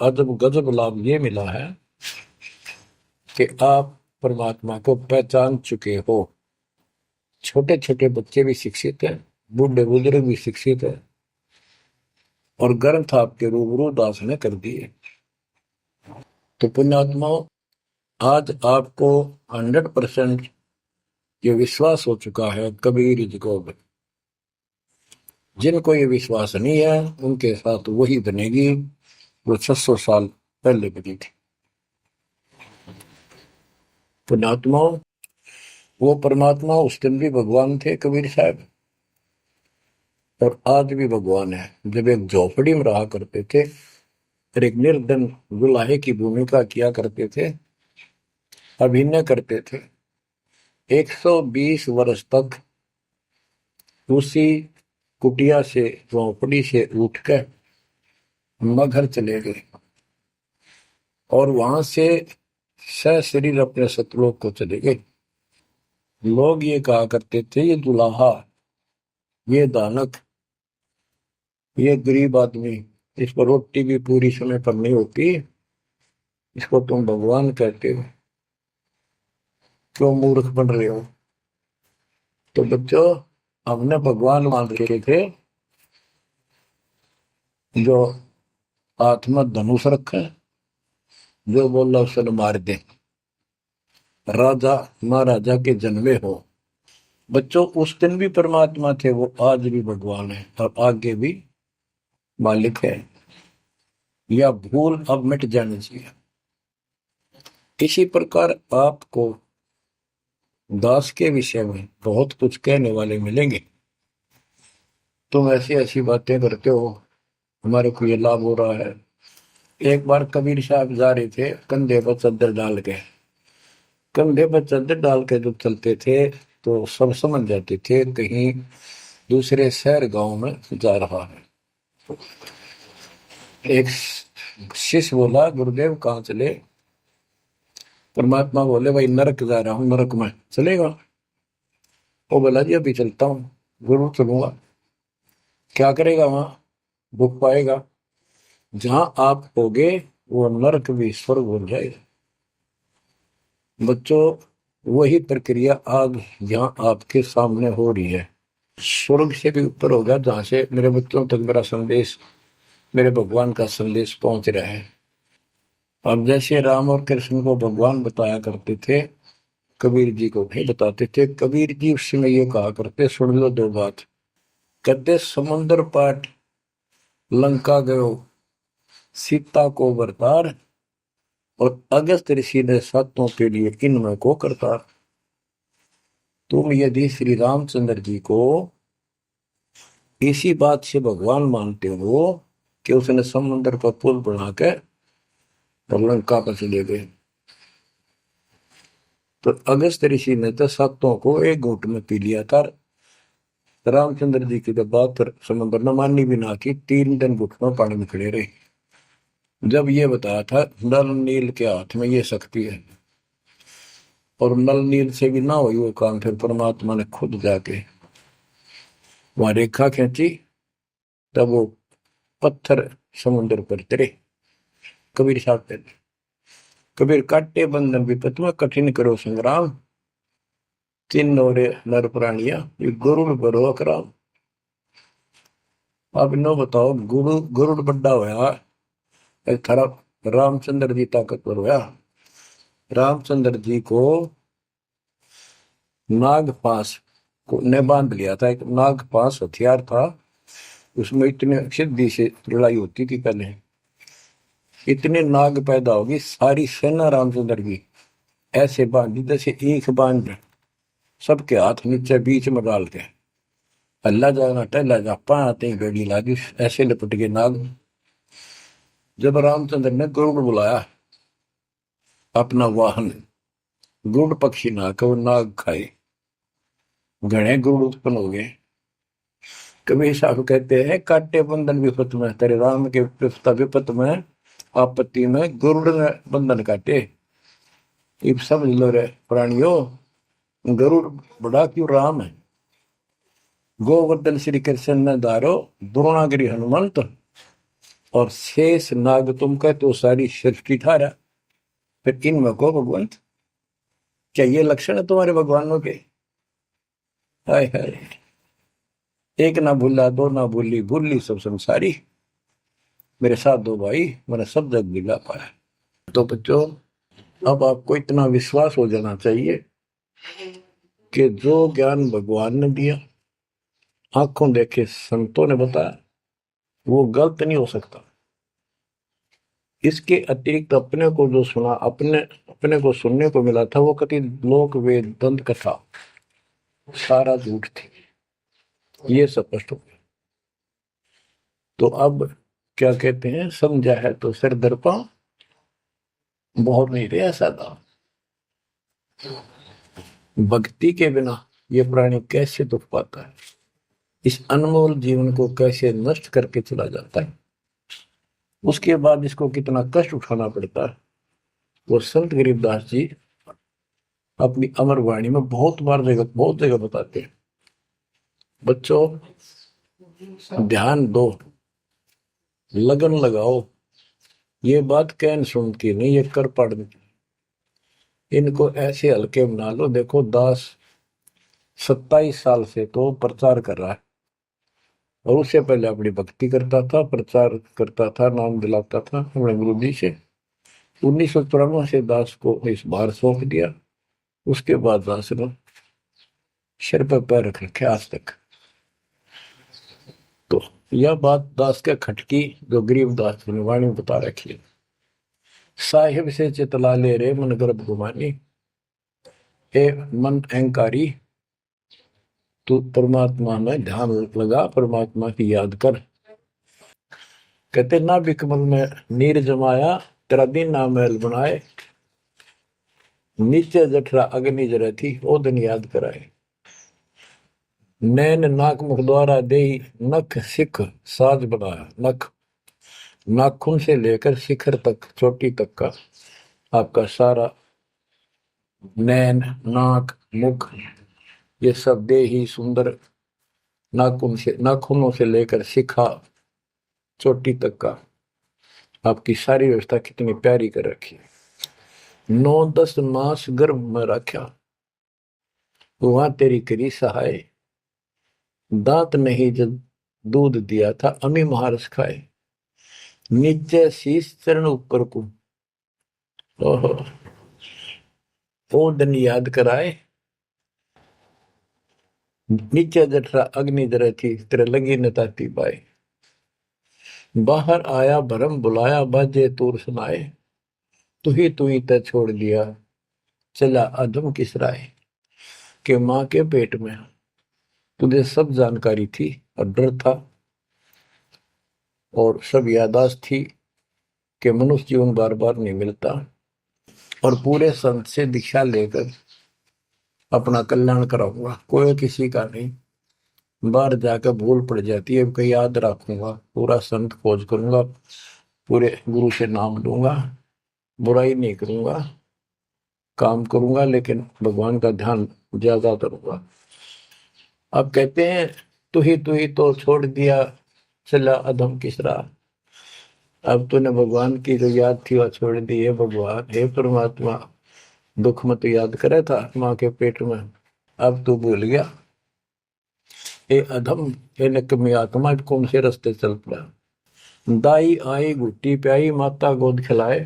अजब गजब लाभ ये मिला है कि आप परमात्मा को पहचान चुके हो। छोटे छोटे बच्चे भी शिक्षित हैं, बूढ़े बुजुर्ग भी शिक्षित है, और ग्रंथ आपके रूबरू दास ने कर दिए। तो पुण्यात्माओं, आज आपको 100% ये विश्वास हो चुका है कबीर जी को। जिनको ये विश्वास नहीं है उनके साथ वही बनेगी जो 600 साल पहले बनी थी। पुण्यात्माओं, वो परमात्मा उस दिन भी भगवान थे कबीर साहब, और आज भी भगवान है। जब एक झोपड़ी में रहा करते थे और एक निर्धन दुल्हे की भूमिका किया करते थे, अभिनय करते थे, 120 वर्ष तक उसी कुटिया से, झोपड़ी से उठकर मगहर चले गए और वहां से सशरीर अपने सतलोक को चले गए। लोग ये कहा करते थे, ये दुल्हा, ये दानक, ये गरीब आदमी, इस पर रोटी भी पूरी समय पर नहीं होती, इसको तुम भगवान कहते हो, क्यों मूर्ख बन रहे हो। तो बच्चों, हमने भगवान मान रखे थे जो हाथ में धनुष रखे, जो बोला उसे मार दे, राजा महाराजा के जन्मे हो। बच्चों, उस दिन भी परमात्मा थे, वो आज भी भगवान है और आगे भी मालिक है। यह भूल अब मिट जानी चाहिए। इसी प्रकार आपको दास के विषय में बहुत कुछ कहने वाले मिलेंगे। तुम ऐसी ऐसी बातें करते हो, हमारे को ये लाभ हो रहा है। एक बार कबीर साहब जा रहे थे, कंधे पर चादर डाल के, कंधे पर चादर डाल के जब चलते थे तो सब समझ जाते थे कहीं दूसरे शहर गांव में जा रहा है। एक शिष्य बोला, गुरुदेव कहाँ चले। परमात्मा बोले, भाई नरक जा रहा हूं, नरक में चलेगा। वो बोला, जी अभी चलता हूँ। गुरु चलूंगा। क्या करेगा वहां, भूख पाएगा। जहां आप होगे वो नरक भी स्वर्ग बन जाएगा। बच्चों, वही प्रक्रिया आज यहाँ आपके सामने हो रही है। स्वर्ग से भी ऊपर होगा, जहां से मेरे बच्चों तक मेरा संदेश, मेरे भगवान का संदेश पहुंच रहा है। अब जैसे राम और कृष्ण को भगवान बताया करते थे, कबीर जी को नहीं बताते थे। कबीर जी उस समय ये कहा करते, सुन लो दो बात। कहते, समुद्र पाट लंका गयो, सीता को बरतार, और अगस्त ऋषि ने सातों के लिए इनमें को करतार। तुम यदि श्री रामचंद्र जी को इसी बात से भगवान मानते हो कि उसने समुद्र पर पुल बना के और लंका पर चले गए, तो अगस्त ऋषि ने तो सातों को एक घूंट में पी लिया था। रामचंद्र जी की तो बात समुद्र ने मानी भी ना की, 3 दिन घुटनों पानी में खड़े रहे। जब ये बताया था नल नील के हाथ में ये शक्ति है, और नल नील से भी ना हुई वो काम, फिर परमात्मा ने खुद जाके वहां रेखा खींची, तब वो पत्थर समुद्र पर तरे। कबीर साहब कहते, कबीर काटे बंधन विपत में, कठिन करो संग्राम, तीन और नर प्राणिया ये गुरुड़ बरो अकराम। आप इनो बताओ, गुरुड़ बड्डा होया, एक थारा रामचंद्र जी ताकतवर होया। रामचंद्र जी को नाग पास को ने बांध लिया था। एक नाग पास हथियार था, उसमें इतने सिद्धि से लड़ाई होती थी पहले। इतने नाग पैदा होगी, सारी सेना रामचंद्र की ऐसे बांधी जैसे एक बांध, सबके हाथ नीचे बीच में डाल के अल्लाह जाना टहला जा पाते गड़ी लागी, ऐसे लिपट गए नाग। जब रामचंद्र ने गरुड़ बुलाया अपना वाहन, गरुड़ पक्षी ना को नाग खाए, घने गरुड़ उत्पन्न हो गए। कबीर साहब कहते हैं, काटे बंधन विपत में, तेरे राम के विपत में, आपत्ति में गरुड़ ने बंधन काटे। इब समझ लो रे प्राणियों, गरुड़ बड़ा क्यों राम है, गोवर्धन श्री कृष्ण ने धारो, द्रोणागिरी हनुमंत, और शेष नाग तुम कहते हो सारी सृष्टि थारा। फिर इनमें को भगवंत, क्या ये लक्षण है तुम्हारे भगवानों के? हाय हाय, एक ना भूला दो ना भूली, भूली सब संसारी, मेरे साथ दो भाई मैंने सब जग दिला पाया। तो बच्चों, अब आपको इतना विश्वास हो जाना चाहिए कि जो ज्ञान भगवान ने दिया, आंखों देखे संतों ने बताया, वो गलत नहीं हो सकता। इसके अतिरिक्त अपने को जो सुना, अपने अपने को सुनने को मिला था, वो कति लोक वेद दंत कथा सारा झूठ थी, ये स्पष्ट हो गया। तो अब क्या कहते हैं, समझा है तो सिर दर्पा, बहुत नहीं रे ऐसा था। भक्ति के बिना ये प्राणी कैसे दुख पाता है, इस अनमोल जीवन को कैसे नष्ट करके चला जाता है, उसके बाद इसको कितना कष्ट उठाना पड़ता है। और संत गरीबदास जी अपनी अमर वाणी में बहुत जगह बताते हैं। बच्चों, ध्यान दो, लगन लगाओ, ये बात कैन सुनती नहीं, ये कर पड़नी। इनको ऐसे हल्के बना लो। देखो दास 27 साल से तो प्रचार कर रहा है, और उससे पहले अपनी भक्ति करता था, प्रचार करता था, नाम दिलाता था अपने गुरु जी से। 1994 से दास को इस बार सौंप दिया। उसके बाद दास ने सिर पर पैर रख रखे आज तक। तो यह बात दास के खटकी जो गरीब दास ने वाणी बता रखी है। साहिब से चितला ले रे मन गर्भ गुमानी, ए मन अहंकारी, तू परमात्मा में ध्यान लगा, परमात्मा की याद कर। कहते ना बिकमल में नीर जमाया, तेरा दिन ना महल बनाए, नीचे जठरा अग्नि जरे थी, ओ दिन याद कराए। नैन नाक मुख द्वारा दे, नख सिख साज बनाया। नख नाखून से लेकर शिखर तक, चोटी तक का आपका सारा नैन नाक मुख, ये सब दे ही सुंदर, नाखूनों से लेकर शिखा चोटी तक का आपकी सारी व्यवस्था कितनी प्यारी कर रखी है। 9-10 मास गर्भ में रखा, वहां तेरी करी सहाय, दांत नहीं जब दूध दिया था, अमी महारस खाए, नीचे शीश चरण ऊपर को, ओहो वो दिन याद कराए। नीचे जठरा अग्नि जरे थी, तेरे लगी न ताती पाए, बाहर आया भरम बुलाया, बाजे तूर सुनाए, तू ही तय छोड़ दिया, चला अधम किस राय। के माँ के पेट में तुझे सब जानकारी थी, और डर था, और सब यादाश्त थी कि मनुष्य जीवन बार बार नहीं मिलता, और पूरे संत से दीक्षा लेकर अपना कल्याण कराऊंगा, कोई किसी का नहीं। बाहर जाकर भूल पड़ जाती है, कहीं याद रखूंगा, पूरा संत खोज करूंगा, पूरे गुरु से नाम लूंगा, बुराई नहीं करूंगा, काम करूंगा, लेकिन भगवान का ध्यान ज्यादा करूंगा। अब कहते हैं तू ही तो छोड़ दिया, चला अधम किस राह। अब तूने भगवान की जो याद थी वह छोड़ दी है। भगवान हे परमात्मा, दुख में तो याद करे था माँ के पेट में, अब तू भूल गया। ए अधम, हे निकम्मी आत्मा, कौन से रास्ते चल पड़ा। दाई आई घुट्टी प्याई, माता गोद खिलाए,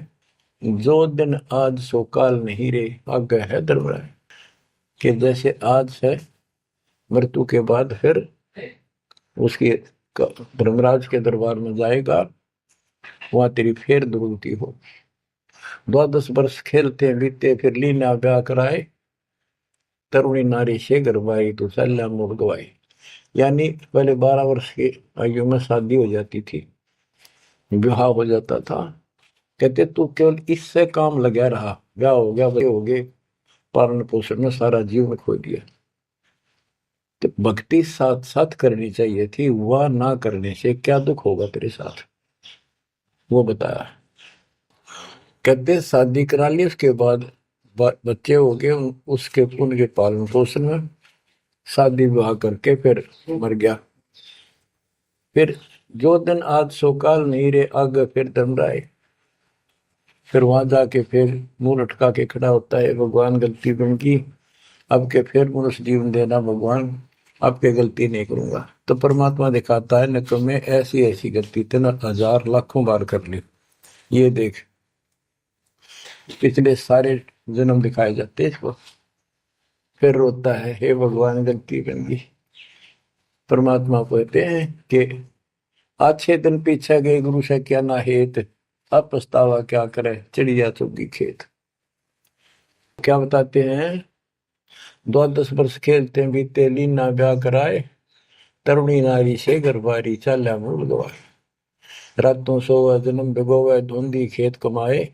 जो दिन आज सो काल नहीं रे, आगे है दरबार। कि जैसे आज है, मृत्यु के बाद फिर उसकी धर्मराज के दरबार में जाएगा, वहां तेरी फेर दुर्गति हो। 12 वर्ष खेलते बीते, फिर लीना ब्याह कराए, तरुणी नारी से गरबाई, तो सल्ला मोड़ गवाई। यानी पहले 12 वर्ष की आयु में शादी हो जाती थी, विवाह हो जाता था। कहते तू केवल इससे काम लगा रहा, ब्याह हो गया, बच्चे हो गए, पालन पोषण में सारा जीवन खो दिया। तो भक्ति साथ साथ करनी चाहिए थी, वह ना करने से क्या दुख होगा तेरे साथ, वो बताया। कहते शादी करा ली, उसके बाद बच्चे हो गए, उसके उनके पालन पोषण में शादी विवाह करके फिर मर गया। फिर जो दिन आज सो काल नहीं रे, आगे फिर धर्मराय। फिर वहां जाके फिर मुंह लटका के खड़ा होता है, भगवान गलती बन की, अब के फिर मनुष्य जीवन देना भगवान, अब के गलती नहीं करूंगा। तो परमात्मा दिखाता है, न तुम्हें ऐसी ऐसी गलती तेना हजार लाखों बार कर ली, ये देख। पिछले सारे जन्म दिखाए जाते इसको। फिर रोता है, हे भगवान गलती बन गई। परमात्मा कहते हैं कि अच्छे दिन पीछे गए गुरु से क्या ना हेत, अब पछतावा क्या करे चिड़िया चुगी खेत। क्या बताते हैं, 10 वर्ष खेलते हैं बीते, लीना ब्याह कराए, तरुणी नारी से गरबारी, चाल्या मूल गवाए। रातों सोवा जन्म भिगोवे, धुंधी खेत कमाए,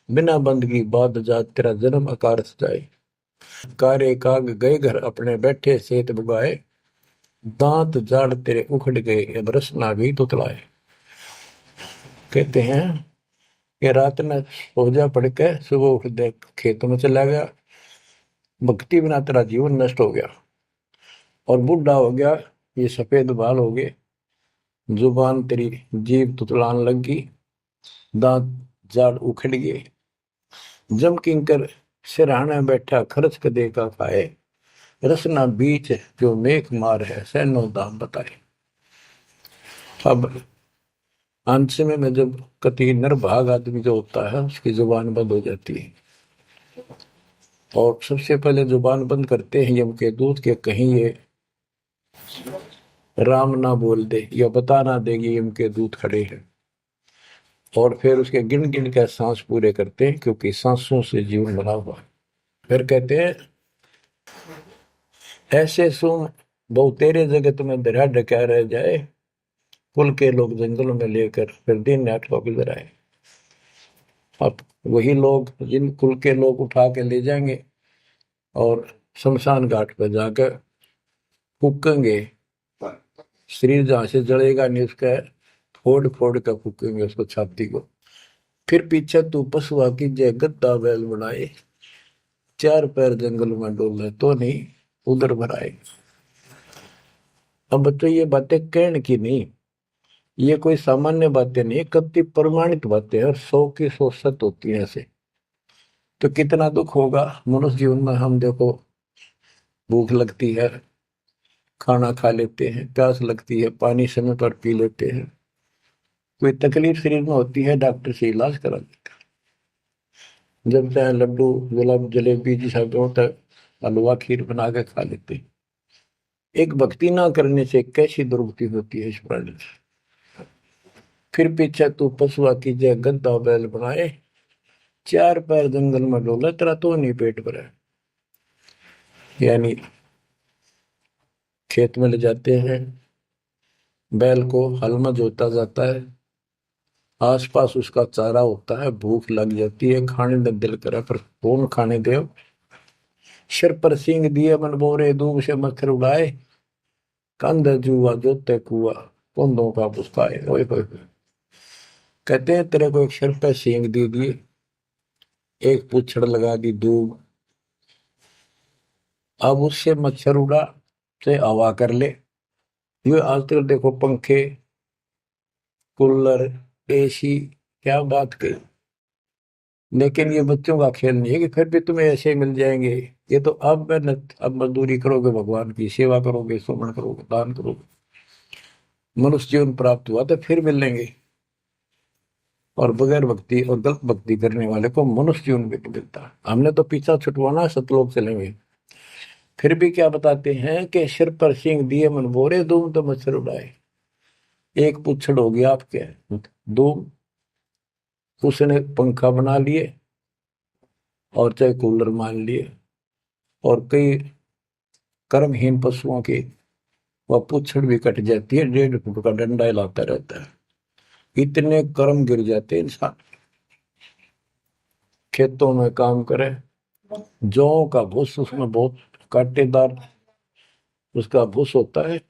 बिना बंदगी बाद जात तेरा जन्म अकारथ जाए। कारे काग गए घर अपने, बैठे सेत बुगाए, दांत जाड़ तेरे उखड़ गए, अब रसना भी तुतलाए। कहते हैं कि रात में सो जा पड़ के, सुबह उठ दे खेतों में चला गया, भक्ति बिना तेरा जीवन नष्ट हो गया। और बूढ़ा हो गया, ये सफेद बाल हो गए, जुबान तेरी जीभ तुतलान लगी, दांत जाड़ उखड़ गए। जम किंकर सिरहाने बैठा, खर्च कदे का खाए, रसना बीच जो मेघ मार है, सैनो दाम बताए। अब अंत में जब कति निर्भाग आदमी जो होता है, उसकी जुबान बंद हो जाती है। और सबसे पहले जुबान बंद करते हैं यम के दूत के, कहीं ये राम ना बोल दे या बता ना देगी यम के दूत खड़े हैं। और फिर उसके गिन गिन के सांस पूरे करते हैं, क्योंकि सांसों से जीवन बना हुआ है। फिर कहते हैं, ऐसे सुन बहु तेरे जगत में दरिया ढका रह जाए, कुल के लोग जंगलों में लेकर फिर दिन नाट को गुजर आए। अब वही लोग, जिन कुल के लोग उठा के ले जाएंगे और शमशान घाट पर जाकर फूकेंगे, शरीर जहां से जलेगा नहीं उसका फोड़ फोड़ कर फूकेंगे उसको, छाती को। फिर पीछे तू पशुआ की जय गद्दा बैल बनाए, चार पैर जंगल में डोले तो नहीं उधर भराए। अब बच्चों ये बातें कहने की नहीं, ये कोई सामान्य बातें नहीं, कति प्रमाणित बातें हैं, और 100 की 100 सत्य होती है ऐसे। तो कितना दुख होगा मनुष्य जीवन में। हम देखो, भूख लगती है खाना खा लेते हैं, प्यास लगती है पानी समय पर पी लेते हैं, कोई तकलीफ शरीर में होती है डॉक्टर से इलाज करा देते हैं, जब चाहे लड्डू गुलाब जलेबी जी सब होता है, हलवा खीर बना के खा लेते हैं। एक भक्ति ना करने से कैसी दुर्गति होती है इस प्राणी से। फिर पीछे तू पशुआ की जय गद्दा बैल बनाए, चार पैर जंगल में डोला तेरा तो नहीं पेट भरा। यानी खेत में ले जाते हैं, बैल को हल में जोता जाता है, आसपास उसका चारा होता है, भूख लग जाती है, खाने में दिल करे पर कौन खाने दे। सिर पर सींग दिए मन बोरे, दूब से मच्छर उड़ाए, कंध जुआ जोते कुआ, कुंदों का पुस्ताए। ओए होए होए। कहते हैं तेरे को एक सिर पर सींग दे दिए, एक पूछड़ लगा दी दूब, अब उससे मच्छर उड़ा से हवा कर ले। ये आज तक देखो पंखे कूलर एसी, क्या बात कही। लेकिन ये बच्चों का खेल नहीं है कि फिर भी तुम्हें ऐसे मिल जाएंगे। ये तो अब मेहनत, अब मजदूरी करोगे, भगवान की सेवा करोगे, सुमन करोगे, दान करोगे, मनुष्य जीवन प्राप्त हुआ तो फिर मिलेंगे। और बगैर भक्ति और गलत भक्ति करने वाले को मनुष्य जीवन भी नहीं मिलता। हमने तो पीछा छुटवाना, सतलोक चलेंगे। फिर भी क्या बताते हैं कि सिर पर सींग दिए मन बोरे, दूम तो मच्छर उड़ाए। एक पुच्छड़ हो गया आपके दूम, उसने पंखा बना लिए और चाहे कूलर मान लिए, और कई कर्महीन पशुओं की वह पुच्छड़ भी कट जाती है, 1.5 फुट का डंडा हिलाता रहता है। इतने कर्म गिर जाते इंसान। खेतों में काम करे, जौ का भूस उसमें बहुत कांटेदार उसका भूस होता है,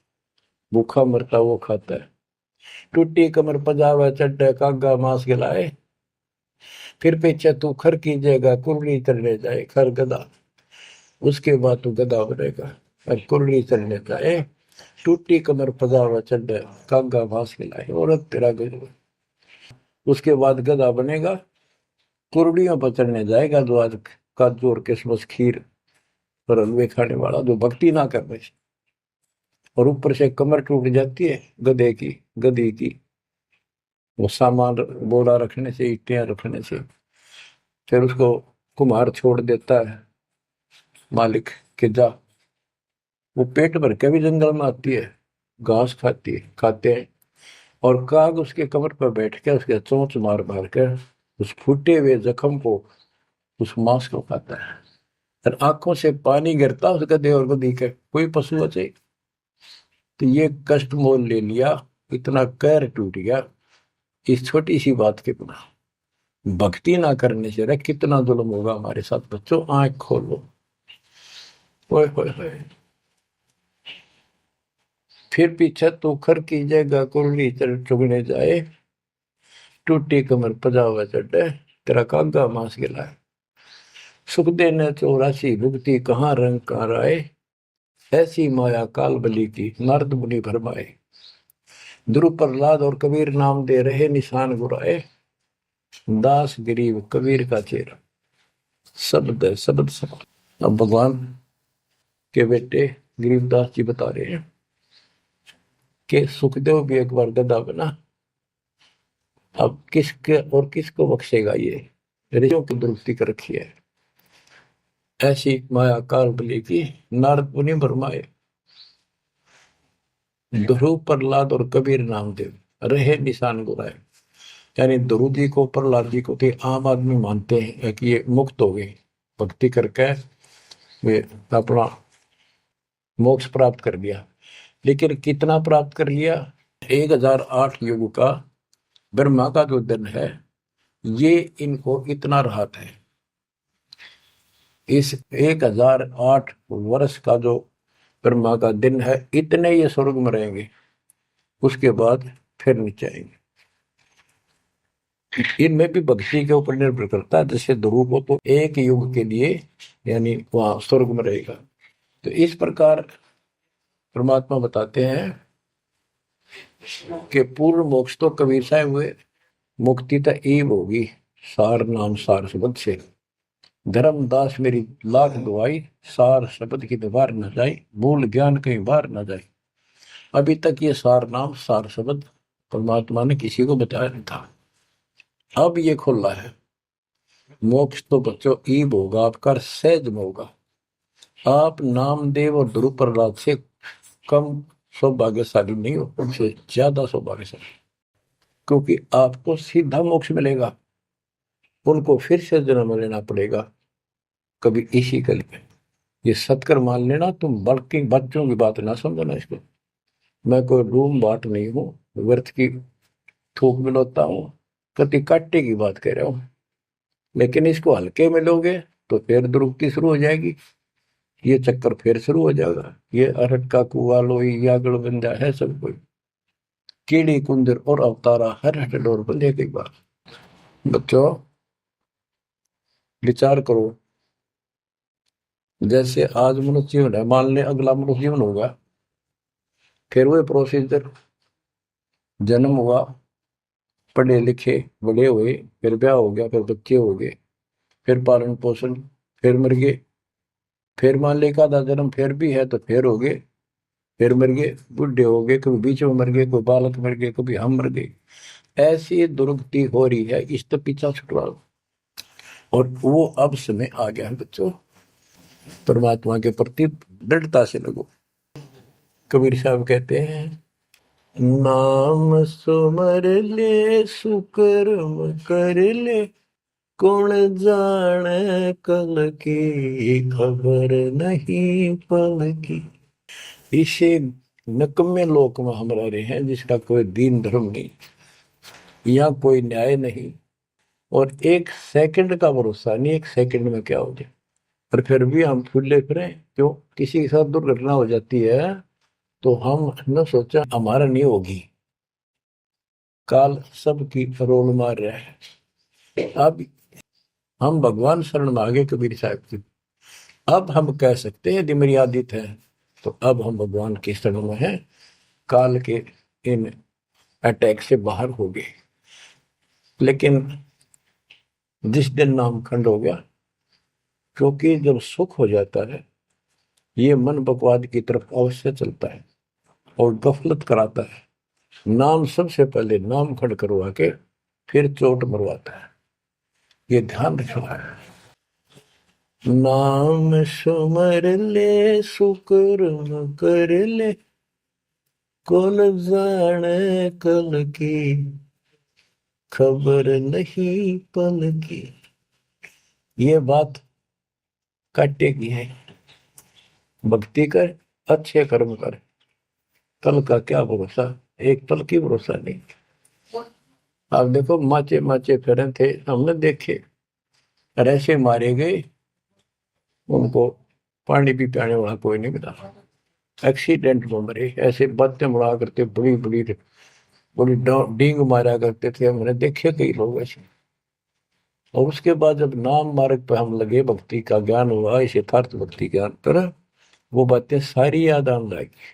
भूखा मरता वो खाता है। टूटी कमर पजावा चड्डे कागा मांस खिलाए, फिर पीछे तू खर कीजिएगा कुर्री चलने जाए खर गधा, उसके बाद तू गधा बनेगा और कुर्री चलने जाए, टूटी कमर पजावा चल कागा भास खिलाए और तेरा गजब। उसके बाद गधा बनेगा, कुर्डियों पर चढ़ने जाएगा, जो आज काजू और किशमिश खीर और हलवे खाने वाला, जो भक्ति ना करने से, और ऊपर से कमर टूट जाती है गधे की गधी की, वो सामान बोरा रखने से, ईटियां रखने से। फिर उसको कुम्हार छोड़ देता है मालिक के जा, वो पेट भर के भी जंगल में आती है, घास खाती है, खाते हैं, और काग उसके कमर पर बैठ के उसके चोंच मार मार कर उस फूटे हुए जख्म को, उस मांस को खाता है, और आंखों से पानी गिरता उस गधे और गधी के, कोई पशु बचे। तो ये कष्ट मोल ले लिया, इतना कहर टूट गया इस छोटी सी बात के बिना। भक्ति ना करने से रे कितना जुल्म होगा हमारे साथ। बच्चों आंख खोलो, ओए होए होए। फिर पीछे तो खर की जगह कुर्री चुगने जाए, टूटी कमर पजावा चढ़े, तेरा कागा मांस गिलाए। सुख देने 84 भुगती कहाँ रंग कहाँ राय, ऐसी माया काल बली की नारद मुनि भरमाए। ध्रुव प्रहलाद और कबीर नाम दे रहे निशान गुराए, दास गरीब कबीर का चेहरा। शब्द है शब्द शब्द। अब भगवान के बेटे गरीबदास जी बता रहे हैं कि सुखदेव भी एक बार गधा बना, अब किसके और किसको बख्शेगा ये, ऋषियों की दुरुस्ती कर रखी है। ऐसी माया काल बली की नारद मुनि भरमाए। ध्रुव प्रहलाद और कबीर नामदेव रहे निशान गुराए, यानी ध्रुव जी को प्रहलाद जी को थे आम आदमी मानते हैं कि ये मुक्त हो गए, भक्ति करके वे अपना मोक्ष प्राप्त कर लिया। लेकिन कितना प्राप्त कर लिया, 1008 युग का ब्रह्मा का जो दिन है, ये इनको इतना राहत है। इस 1008 वर्ष का जो ब्रह्मा का दिन है, इतने ये स्वर्ग में रहेंगे, उसके बाद फिर नीचे आएंगे। इनमें भी भक्ति के ऊपर निर्भर करता है। जैसे ध्रुव को तो एक युग के लिए यानी वहां स्वर्ग में रहेगा। तो इस प्रकार परमात्मा बताते हैं कि पूर्ण मोक्ष तो कबीर साहब हुए, मुक्ति तो ईब होगी सार नाम सार शब्द से। धर्मदास मेरी लाख दुआई, सार शब्द की दीवार न जाए, भूल ज्ञान कहीं बाहर न जाए। अभी तक ये सार नाम सार शब्द परमात्मा ने किसी को बताया नहीं था, अब ये खुला है। मोक्ष तो बच्चों ईब होगा आपका, सहज में होगा। आप नामदेव और ध्रुव प्रहलाद से कम सौभाग्यशाली नहीं हो, उनसे ज्यादा सौभाग्यशाली, क्योंकि आपको सीधा मोक्ष मिलेगा, उनको फिर से जन्म लेना पड़ेगा कभी इसी कल में। ये सत्कर मान लेना, तुम बल्कि बच्चों की बात ना समझना इसको। मैं कोई रूम बाट नहीं हूं, व्यर्थ की थूक मिलोता हूं, कति काटे की बात कह रहा हूं। लेकिन इसको हल्के में लोगे तो फिर दुरुक्ति शुरू हो जाएगी, ये चक्कर फिर शुरू हो जाएगा। ये अरट का कुआ लोई यागड़ बंदा है सब कोई, कीड़ी कुंदर और अवतारा हर हट डोर बंदे की बात। बच्चों विचार करो, जैसे आज मनुष्य जीवन है, मान ले अगला मनुष्य जीवन होगा, फिर वो प्रोसीजर, जन्म हुआ, पढ़े लिखे बड़े हुए, फिर ब्याह हो गया, फिर बच्चे हो गए, फिर पालन पोषण, फिर मर गए, फिर मान ले का जन्म फिर भी है तो फिर हो गए, फिर मर गए, बुढ़े हो गए, कभी बीच में मर गए, कोई बालक मर गए, कभी हम मर गए। ऐसी दुर्गति हो रही है, इस तो पीछा छुटवा लो। और वो अब समय आ गया है बच्चों, परमात्मा के प्रति दृढ़ता से लगो। कबीर साहब कहते हैं, नाम सुमर ले सुकर्म कर ले, कौन जाने कल की खबर नहीं पल की। इसे नकम्मे लोक में हम रह रहे हैं, जिसका कोई दीन धर्म नहीं, यहाँ कोई न्याय नहीं, और एक सेकंड का भरोसा नहीं, एक सेकंड में क्या हो जाए। और फिर भी हम फूले फिरे क्यों, किसी के साथ दुर्घटना हो जाती है तो हम न सोचा हमारा नहीं होगी, काल सबकी रोल मार रहा है। अब हम भगवान शरण मांगे कबीर साहब की। अब हम कह सकते हैं यदि मेरी आदत है तो अब हम भगवान की शरण में हैं, काल के इन अटैक से बाहर हो गए। लेकिन जिस दिन नाम खंड हो गया, क्योंकि जब सुख हो जाता है ये मन बकवाद की तरफ अवश्य चलता है और गफलत कराता है। नाम सबसे पहले नाम खंड करवा के फिर चोट मरवाता है, ये ध्यान रखना है। नाम सुमर ले सुकर्म कर ले, कौन जाने कल की, खबर नहीं पल की। ये बात काटेगी है। भक्ति कर, अच्छे कर्म कर, कल का क्या भरोसा, एक पल की भरोसा नहीं। आप देखो माचे माचे फिरे थे, हमने देखे ऐसे मारे गए, उनको पानी भी पियाने वाला कोई नहीं मिला, एक्सीडेंट में मरे। ऐसे बातें बड़ा करते, बड़ी बड़ी बड़ी डींग मारा करते थे, हमने देखे कई लोग ऐसे। और उसके बाद जब नाम मार्ग पे हम लगे, भक्ति का ज्ञान हुआ, इस यथार्थ भक्ति ज्ञान पर, वो बातें सारी याद आने लगी।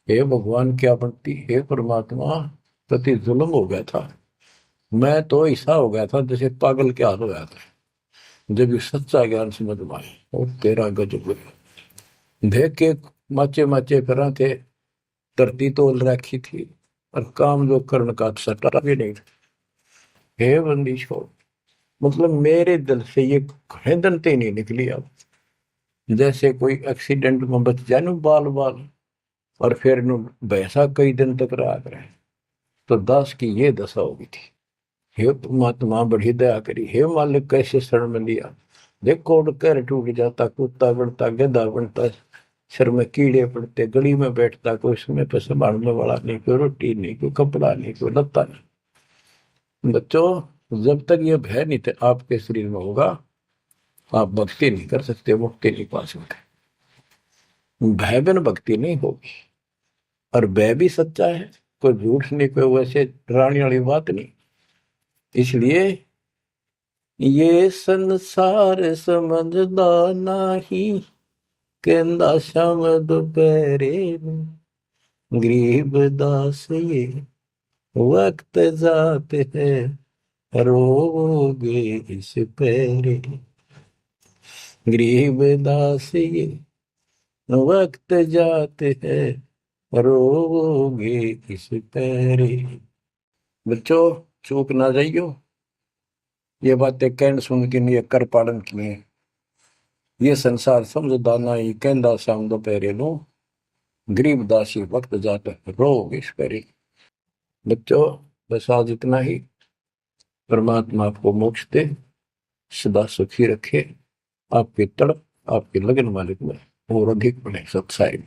हे भगवान क्या बनती, हे परमात्मा, प्रति जुल्म हो गया था। मैं तो ऐसा हो गया था जैसे पागल के हाल हो गया था। जब ये सच्चा ज्ञान समझ में आया और तेरा गजब देख के माचे माचे फिरा थे, धरती तोल रखी थी और काम जो कर्ण का सटा भी नहीं था। हे बंदी छोड़, मतलब मेरे दिल से ये खड़े नहीं निकली। अब जैसे कोई एक्सीडेंट में बच जाए ना बाल बाल, और फिर भैंसा कई दिन तक रहा करे, तो दास की ये दशा होगी थी। हे परमात्मा बड़ी दया करी, हे मालिक कैसे शरण में लिया। देखो कर टूट जाता, कुत्ता बनता, गधा बनता, सिर में कीड़े पड़ते, गली में बैठता, कोई समय पर संभालने वाला नहीं, कोई रोटी नहीं, कोई कपड़ा नहीं, कोई लत्ता नहीं। बच्चों जब तक ये भय नहीं थे आपके शरीर में होगा, आप भक्ति नहीं कर सकते, मुक्ति नहीं पा सकते। भय बिन भक्ति नहीं होगी। और भय भी सच्चा है, कोई झूठ नहीं, कोई वैसे डराने वाली बात नहीं। इसलिए ये संसार समझदा नहीं, कहंदा शाम दोपहरे गरीब दास ये वक्त जाते हैं, रोगे इस पैरे। गरीब दास ये वक्त जाते हैं, रोगे इस पैरे। बच्चों चूक ना जाइयो, ये बातें कहन सुन के नहीं कर पालन किए। ये संसार समझदा नहीं, कहंदा शाम दोपहरे नो गरीब दासी वक्त जाता रोग इस पैरे। बच्चों बस आज इतना ही। परमात्मा आपको मोक्ष दे, सदा सुखी रखे, आपकी तड़प आपके लगन मालिक में और अधिक बने सत्साई।